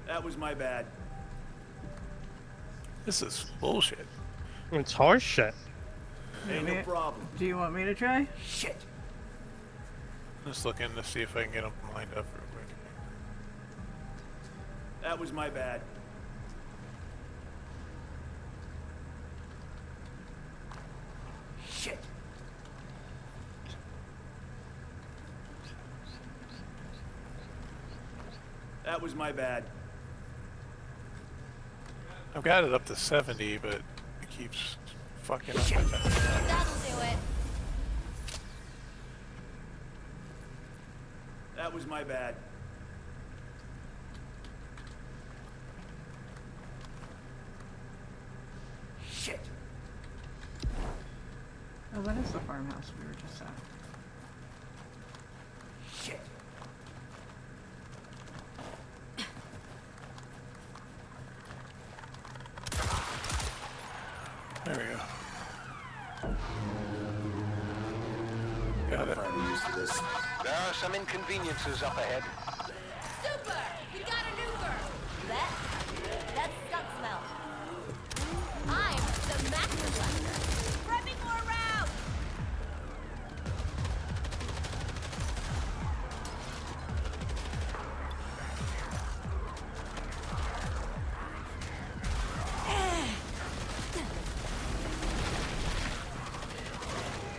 That was my bad. This is bullshit. It's horse shit. Ain't no problem. Do you want me to try? Shit. Just looking to see if I can get them lined up real quick. That was my bad. Shit. That was my bad. I've got it up to 70, but it keeps fucking up. That'll do it. That was my bad. Shit. Oh, that is the farmhouse we were just at. Shit. There we go. Got it. There are some inconveniences up ahead. Super! We got an Uber! That's skunk smell. I'm the Master Blaster. Spread me more around!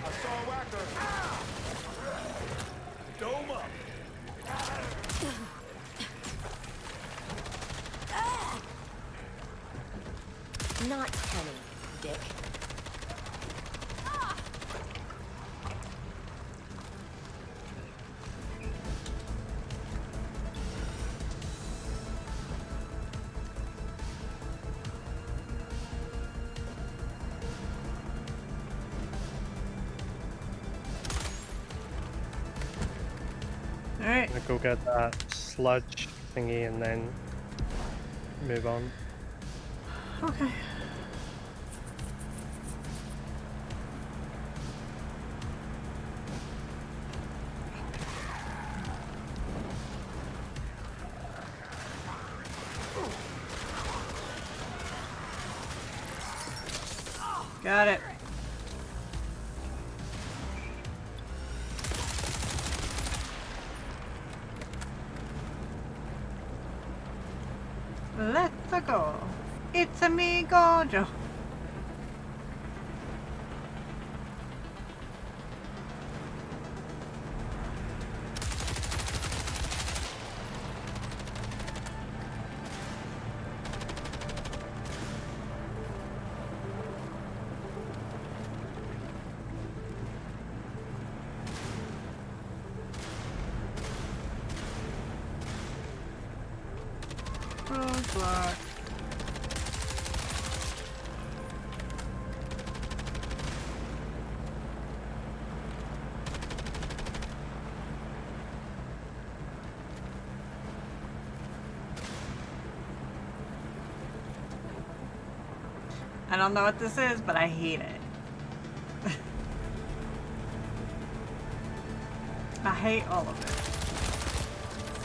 Assault whacker. Dome up. Not Kenny, Dick. Alright. I'm gonna go get that sludge thingy and then move on. Okay. Got it. Let's go. It's a me, Gojo. Roadblock. I don't know what this is, but I hate it. I hate all of it.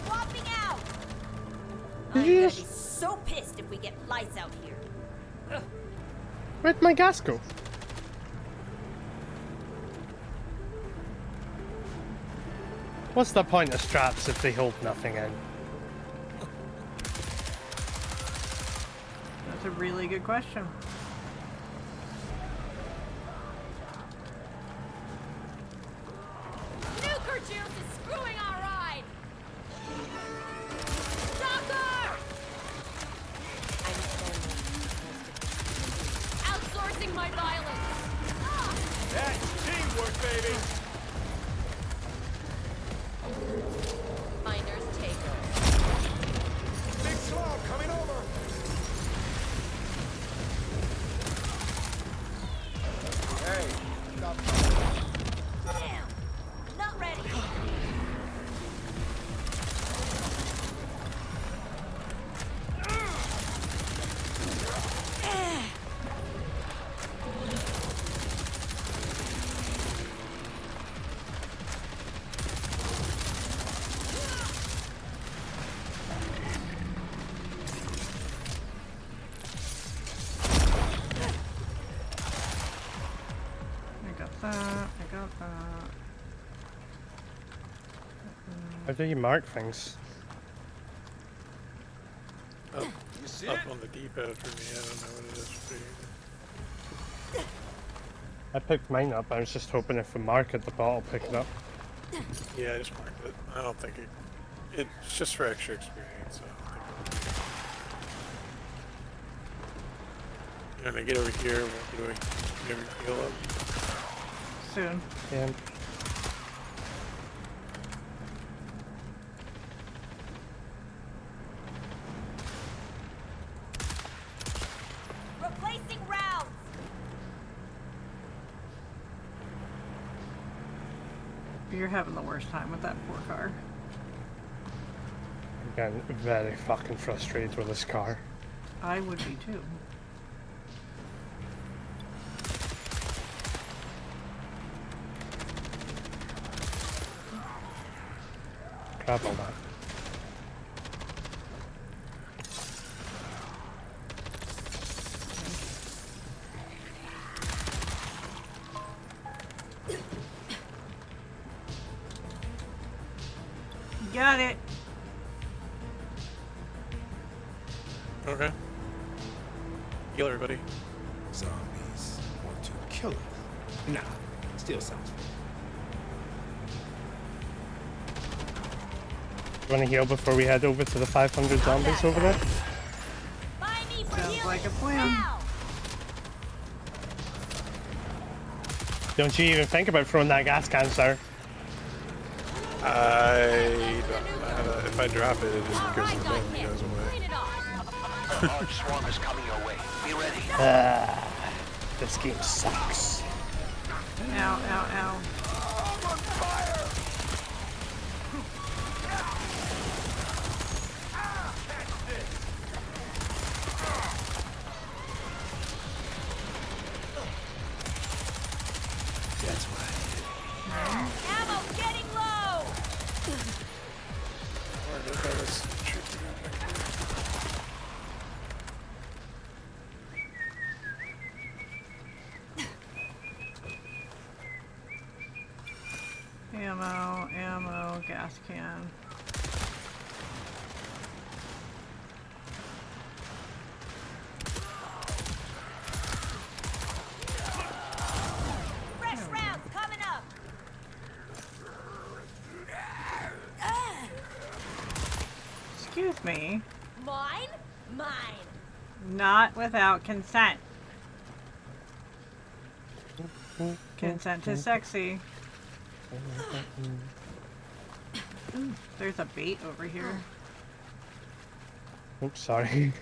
Swapping out! Did I'm you gonna just- be so pissed if we get lights out here. Ugh. Where'd my gas go? What's the point of straps if they hold nothing in? That's a really good question. Nuker juice is screwing our ride! Shocker! I'm standing. Outsourcing my violence! That's teamwork, baby. Finders taker. Big slow coming over. Hey, stop. Damn! Not ready! I got that. I got that. How do you mark things? Up, You see up it? on the D-pad for me. I don't know what it is for you. I picked mine up. I was just hoping if we mark at the bottom, I'll pick it up. Yeah, I just marked it. I don't think it. It's just for extra experience. So I don't think when I get over here, we'll do a heal up. Soon. Yeah. Replacing rounds! You're having the worst time with that poor car. I'm getting very fucking frustrated with this car. I would be too. Grab all that. Got it. Okay. Heal everybody. Zombies want to kill us. Nah, still sounds fun. You want to heal before we head over to the 500 zombies over there? Buy me for Sounds healing like a plan. now! Don't you even think about throwing that gas can, sir? I don't know. If I drop it, it just goes Alright, got away. hit. Goes away. Clean it off! A large swarm is coming your way. Be ready. This game sucks. Ow, ow, ow. I'm on fire! That's what I did. Ammo getting low! Alright, look at this. Shoot the guy back here. Ammo, ammo, gas can. Fresh rounds coming up! Excuse me. Mine? Mine! Not without consent. Consent is sexy. Ooh, there's a bait over here. Oops, sorry.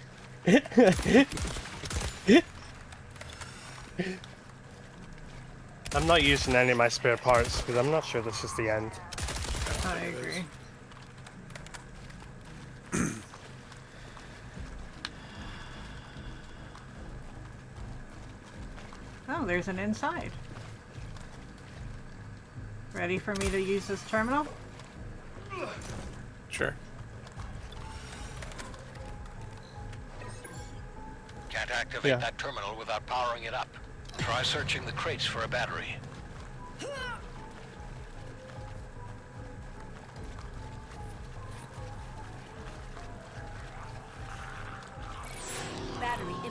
I'm not using any of my spare parts because I'm not sure this is the end. I agree. Oh, there's an inside. Ready for me to use this terminal? Sure. Can't activate that terminal without powering it up. Try searching the crates for a battery.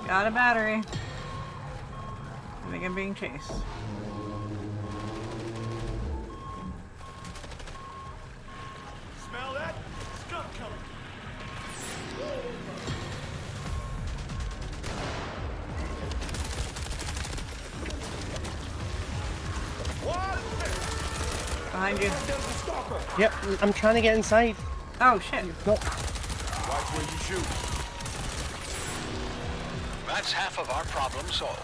Got a battery. I think I'm being chased. Smell that? Skunk coming. Behind you. Yep, I'm trying to get inside. Oh shit. No. Watch where you shoot. That's half of our problem solved.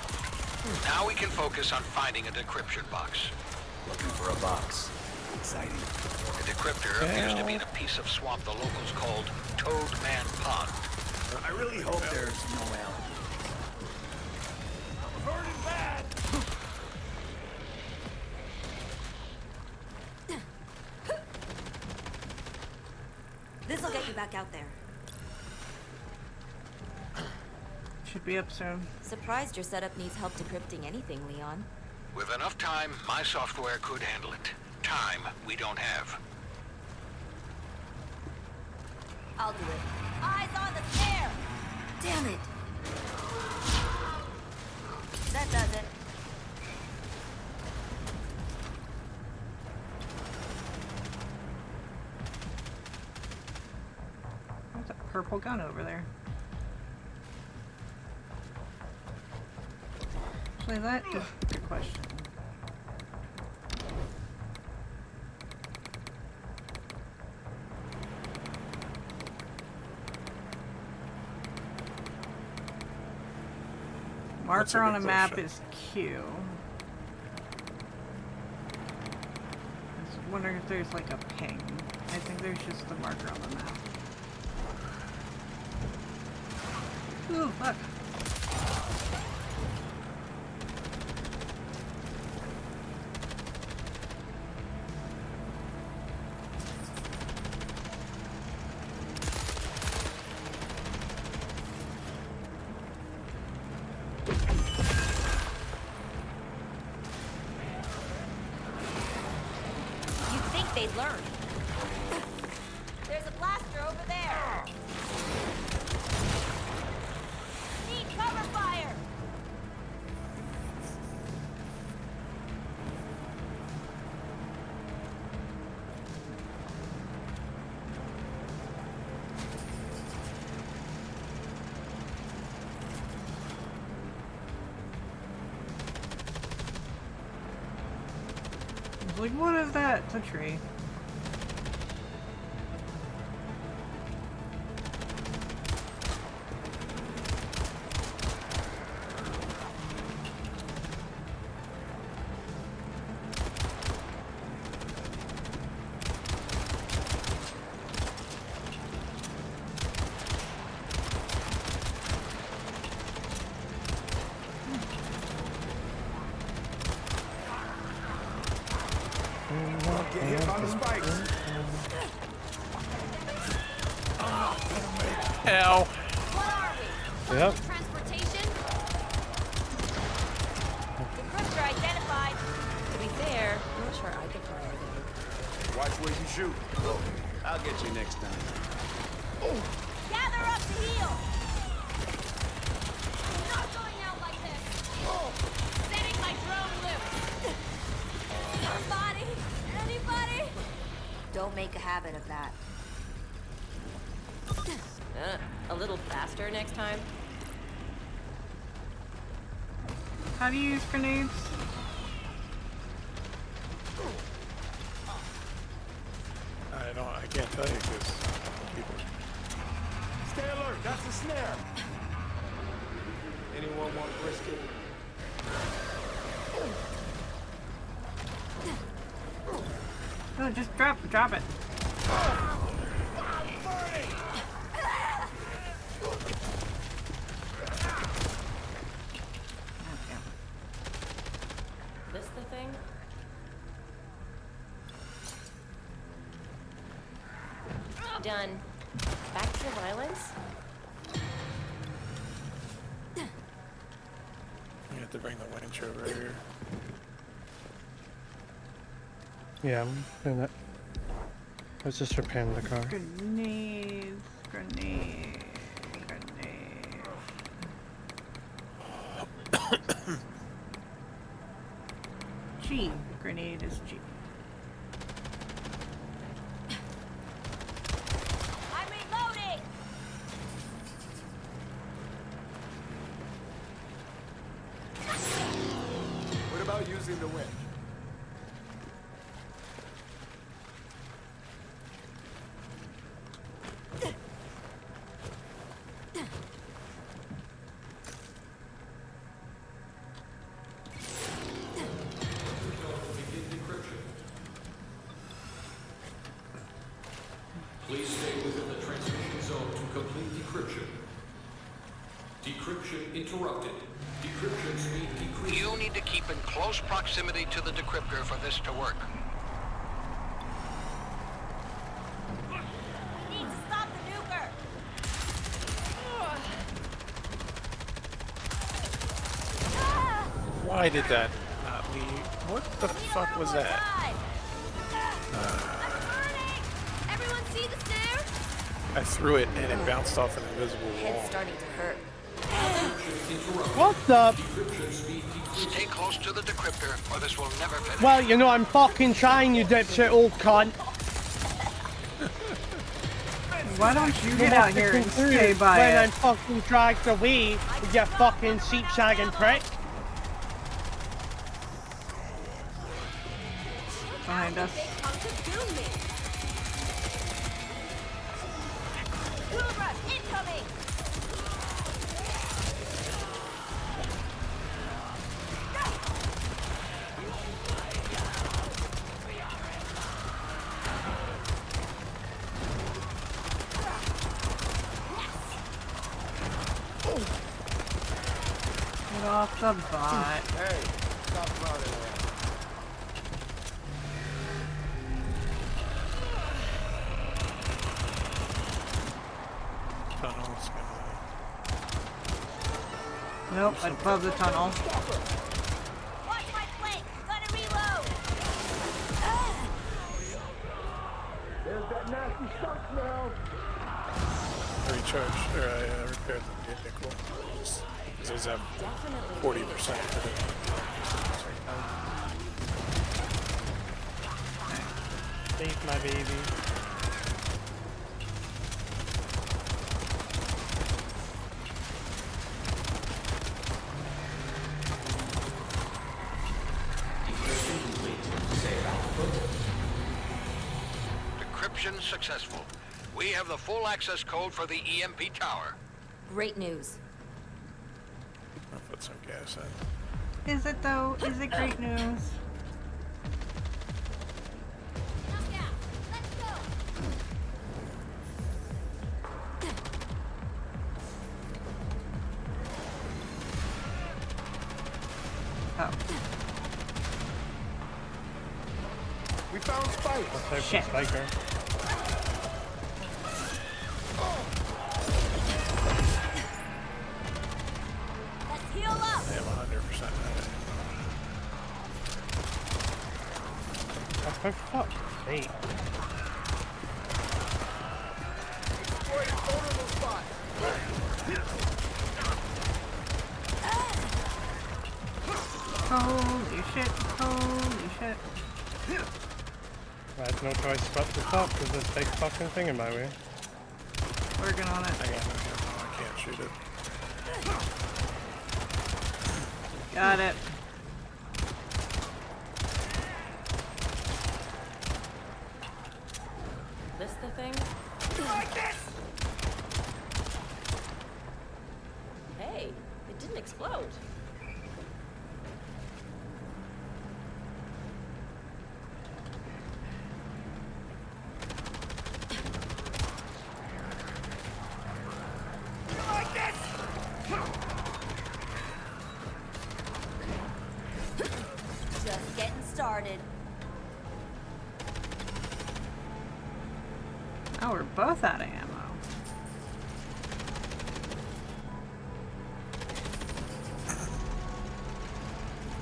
Now we can focus on finding a decryption box. Looking for a box. Exciting. The decryptor appears to be in a piece of swamp the locals called Toadman Pond. I really hope there's no L. I'm hurting bad. This'll get you back out there. Should be up soon. Surprised your setup needs help decrypting anything, Leon. With enough time, my software could handle it. Time we don't have. I'll do it. Eyes on the snare! Damn it! That does it. There's a purple gun over there. Actually, that is a good question. That's a Marker on good a map question. is Q. I was wondering if there's like a ping. I think there's just the marker on the map. Ooh, fuck. You'd think they'd learn. There's a blaster over there. Need cover fire. I was like, what is that? It's a tree. Get hit by the spikes. Ow. What are we? Yep. Transportation? Decryptor identified. To be fair, I'm not sure I could find anything. Watch where you shoot. I'll get you next time. Gather up to heal. I'm not going out like this. Setting my drone loose. Somebody? Anybody? Don't make a habit of that. A little faster next time. How do you use grenades? I can't tell you because people. Stay alert. That's a snare. Anyone want brisket? No, just drop it. This the thing? Done. Back to violence? You have to bring the winch over here. Yeah, I'm doing that. I was just repairing the car. Grenades. G. Grenade is G. I'm reloading! What about using the winch? Please stay within the transmission zone to complete decryption. Decryption interrupted. Decryption speed decreased. You need to keep in close proximity to the decryptor for this to work. We need to stop the nuker! Why did that not leave? What the fuck was that? I'm burning! Everyone see the stairs? I threw it and it bounced off an invisible wall. Head's starting to hurt. What the? Stay close to the decryptor, or this will never finish. Well, you know, I'm fucking trying, you dipshit old cunt. Why don't you get out here and stay by when it? I'm fucking dragged away with your fucking sheep-shagging prick. Behind us. Come to do me! Tool rush incoming! Get off the bot. Hey, stop running around. Tunnel's gonna... Nope, above the tunnel. Watch my flank! Gonna reload! There's that nasty skunk smell. I recharged, or I repaired the nickel. Just because these have 40% of it. Save my baby. Decryption successful. We have the full access code for the EMP tower. Great news. I'll put some gas in. Is it though? Is it great news? Knockout! Let's go! Oh. We found Spike. Let's hope it's Spiker. Let's heal up! I have 100% of it. Oh, for fuck's sake. Destroyed a vulnerable spot. Holy shit! Holy shit! I had no choice but to stop because there's a big fucking thing in my way. Working on it. I can't shoot it. Got it. This the thing? Hey, it didn't explode. Just getting started. Now we're both out of ammo.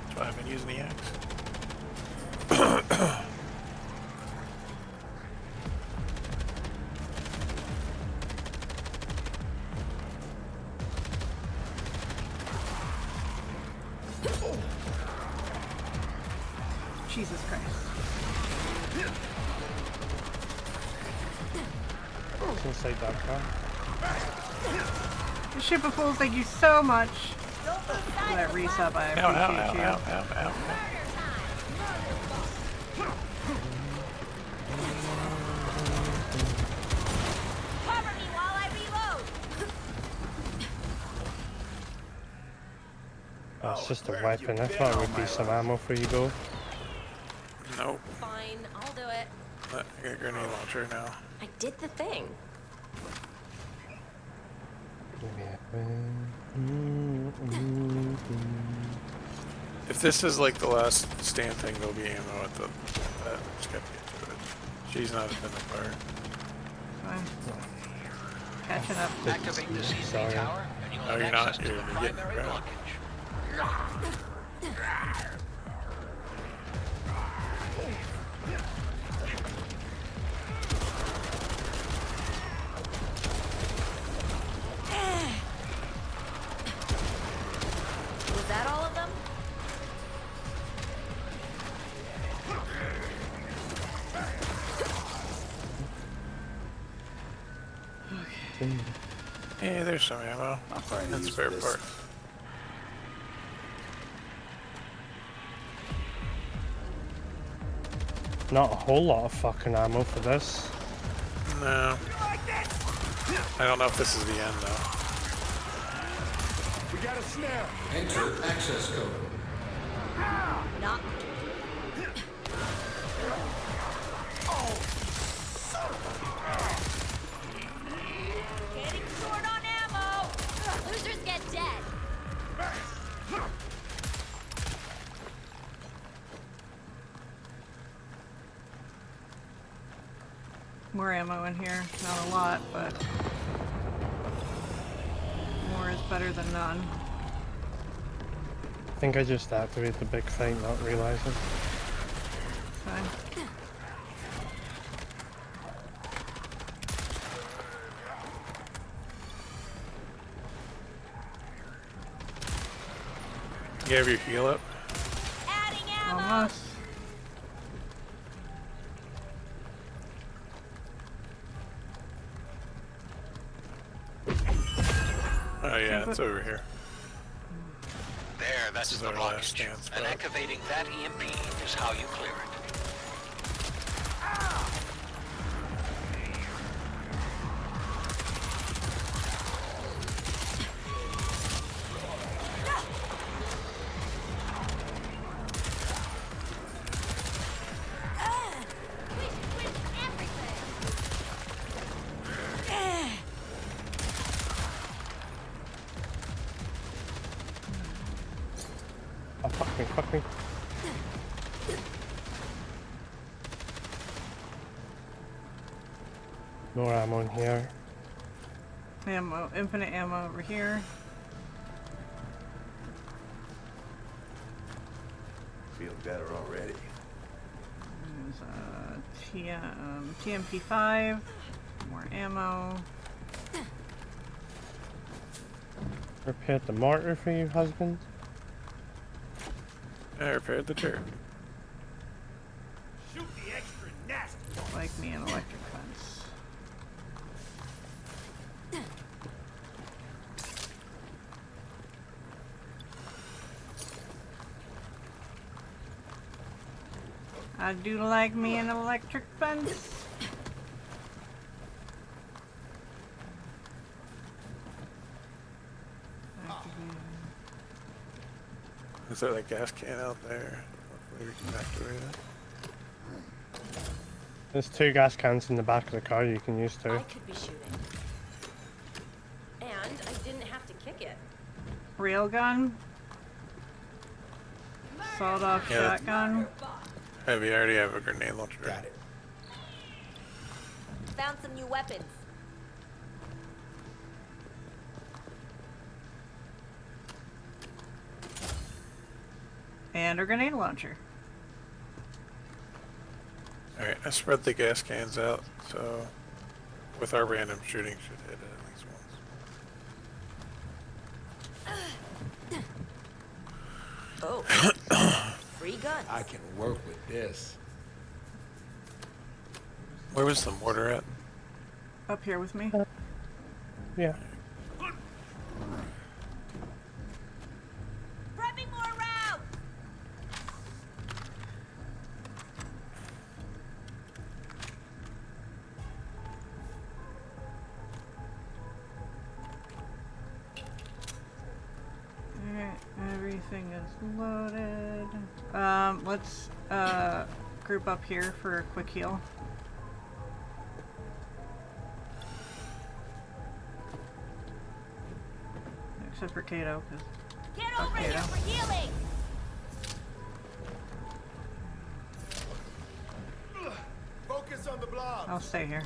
That's why I've been using the axe. Jesus Christ. It's inside that car. The Ship of Fools, thank you so much for that resub. I Ow, ow, appreciate ow, you. ow, ow, ow, ow. Cover me while I reload. Oh, it's just a weapon. I thought it would be some ammo for you, though. Nope. Fine, I'll do it. I got a grenade launcher now. I did the thing. If this is like the last stand thing, there'll be ammo at the. Just gotta get to it. She's not been a part. Fine. Catching up. Activate the CC Sorry. tower, and you'll No, have you're not. access to You're the getting primary grabbed. blockage. Was that all of them? Hey, there's some ammo. And spare part. Not a whole lot of fucking ammo for this. No. I don't know if this is the end though. We got a snare. Enter access code. Not. Getting short on ammo. Losers get dead. More ammo in here. Not a lot, but more is better than none. I think I just activated the big thing, not realizing. Fine. You have your heal up? Adding ammo. Almost. Oh yeah, it's over here. There, that's This is the our last blockage. stand And spot. activating that EMP is how you clear it. Oh, fuck me, fuck me. More ammo in here. Ammo, infinite ammo over here. Feel better already. There's TMP5. More ammo. Repaired the mortar for you, husband. I repaired the turret. Shoot the extra nasty. Like me an electric fence. I do like me an electric fence. Is there like gas can out there? Hopefully we can activate it. There's 2 gas cans in the back of the car you can use too. I could be shooting. And I didn't have to kick it. Railgun. Sawed-off Yeah. shotgun. Heavy, I already have a grenade launcher. Got it. Found some new weapons. And a grenade launcher. Alright, I spread the gas cans out, so with our random shooting should hit it at least once. Oh. Free guns. I can work with this. Where was the mortar at? Up here with me. Yeah. Prepping more rounds! Alright, everything is loaded. Let's group up here for a quick heal. Except for Kato, because Get over here for healing! Focus on the blob. I'll stay here.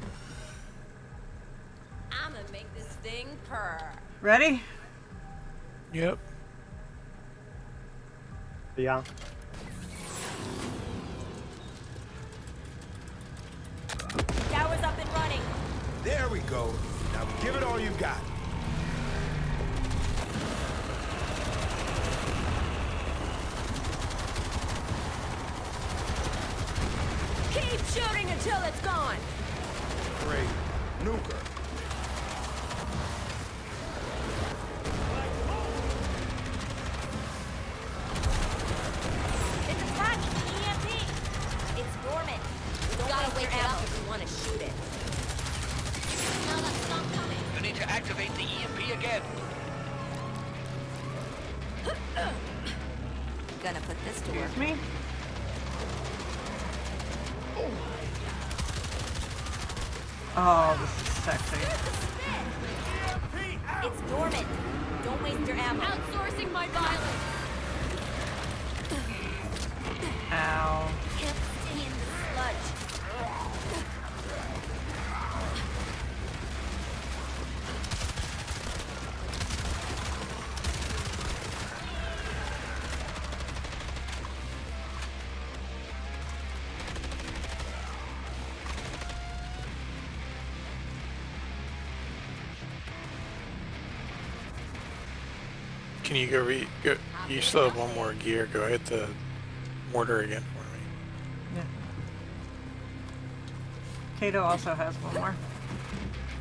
I'm gonna make this thing purr. Ready? Yep. Yeah. Tower's up and running. There we go. Now give it all you got. Keep shooting until it's gone. Great. Nuker. It's attacking the EMP. It's dormant. You gotta wake it up if you wanna shoot it. Smell that skunk coming. You need to activate the EMP again. Gonna put this to work. Excuse me? Oh, this is sexy. It's dormant. Don't waste your ammo. Outsourcing my violence. Ow. Can't stay in the sludge. Can you go you still have one more gear. Go hit the mortar again for me. Yeah. Kato also has one more.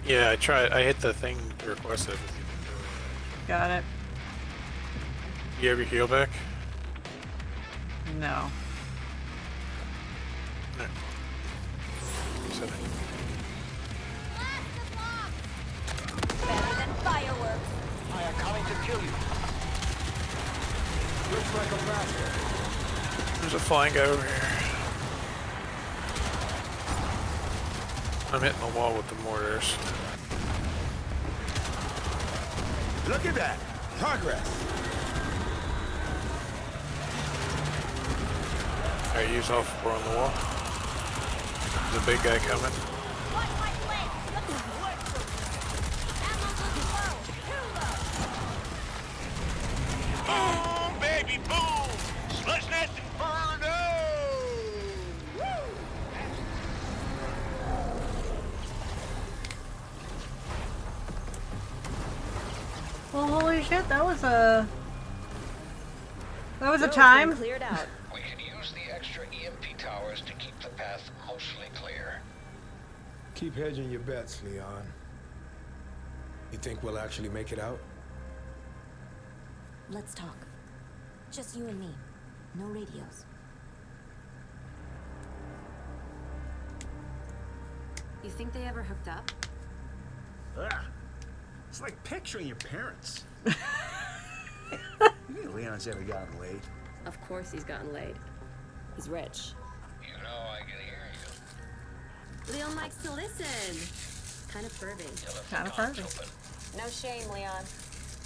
Yeah, I tried. I hit the thing requested. Got it. You have your heal back? No. No. You said it. Better than fireworks. I am coming to kill you. Looks like a master. There's a flying guy over here. I'm hitting the wall with the mortars. Look at that. Progress. Alright, use all four on the wall. There's a big guy coming. Watch my flank. Ammo's looking low. Too low. Boom, baby, boom! Sludge Nest Inferno! Well, holy shit, that was a Road's time. been cleared out. We can use the extra EMP towers to keep the path mostly clear. Keep hedging your bets, Leon. You think we'll actually make it out? Let's talk. Just you and me. No radios. You think they ever hooked up? Ugh. It's like picturing your parents. You think Leon's ever gotten laid? Of course he's gotten laid. He's rich. You know I can hear you. Leon likes to listen. Kind of pervy. Kind of perfect. Open. No shame, Leon.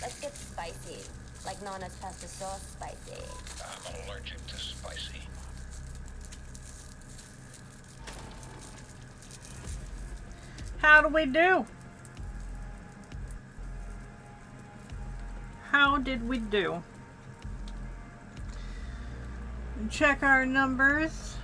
Let's get spicy. Like Nana's pasta sauce spicy. I'm allergic to spicy. How do we do? How did we do? Check our numbers.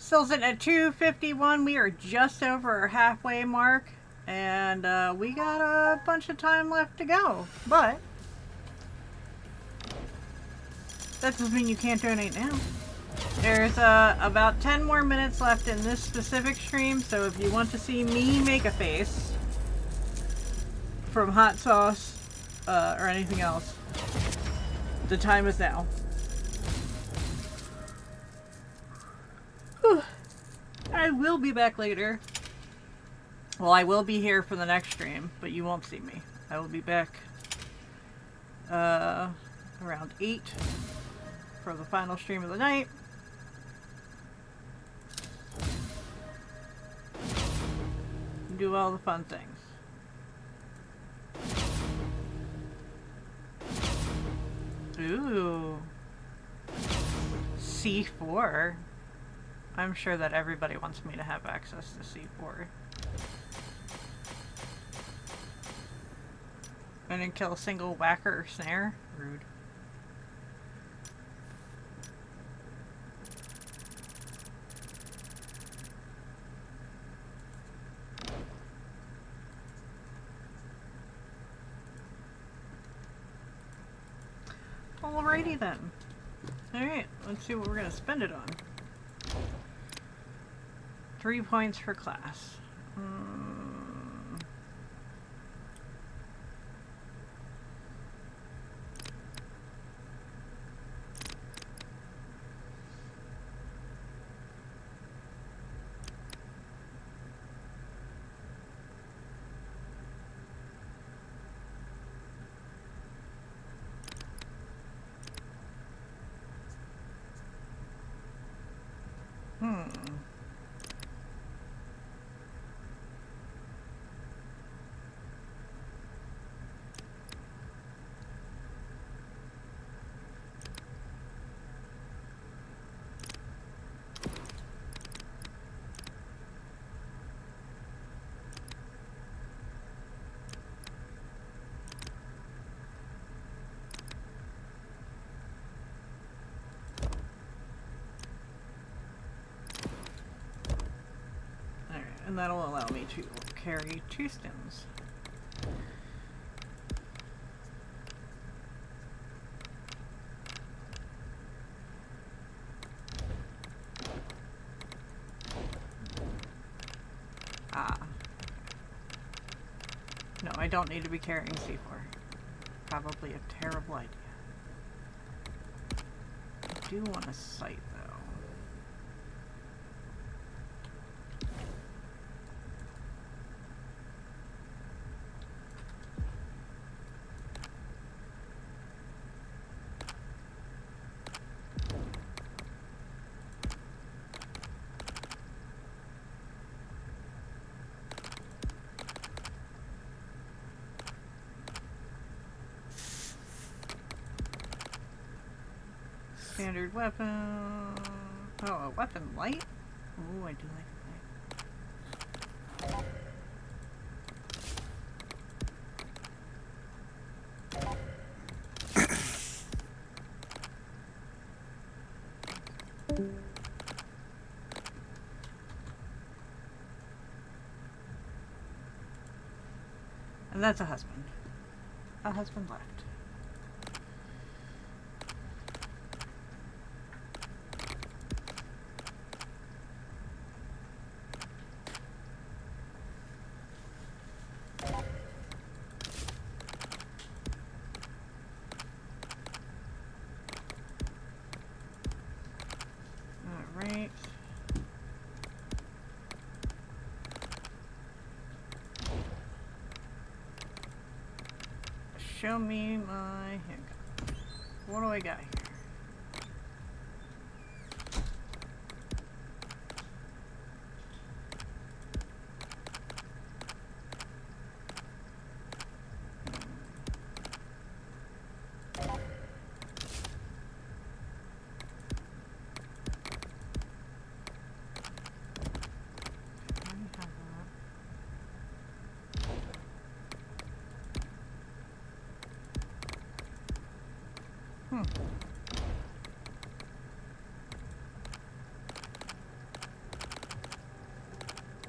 Still sitting at 2:51. We are just over our halfway mark. And we got a bunch of time left to go. But that doesn't mean you can't donate now. There's about 10 more minutes left in this specific stream. So if you want to see me make a face from hot sauce or anything else, the time is now. I will be back later. Well, I will be here for the next stream, but you won't see me. I will be back around 8 for the final stream of the night. Do all the fun things. Ooh. C4. I'm sure that everybody wants me to have access to C4. I didn't kill a single whacker or snare. Rude. Alrighty then. Alright, let's see what we're gonna spend it on. 3 points for class. And that'll allow me to carry 2 stims. No, I don't need to be carrying C4. Probably a terrible idea. I do want a sight though. Standard weapon. Oh, a weapon light? Oh, I do like light. And that's a husband. A husband left. Alright. Show me my handgun. What do I got here?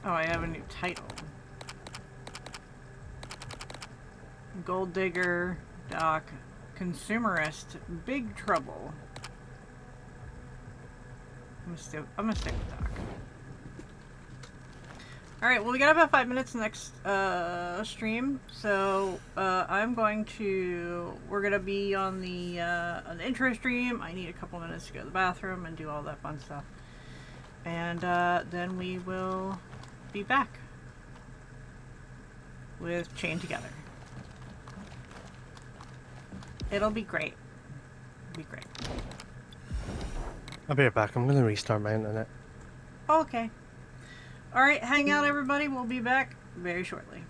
Oh, I have a new title. Gold Digger, Doc, Consumerist, Big Trouble. I'm gonna stick with Doc. Alright, well we got about 5 minutes next stream, so we're gonna be on the intro stream. I need a couple minutes to go to the bathroom and do all that fun stuff. And then we will be back with Chained Together. It'll be great. It'll be great. I'll be right back. I'm going to restart my internet. Okay. Alright, hang out everybody. We'll be back very shortly.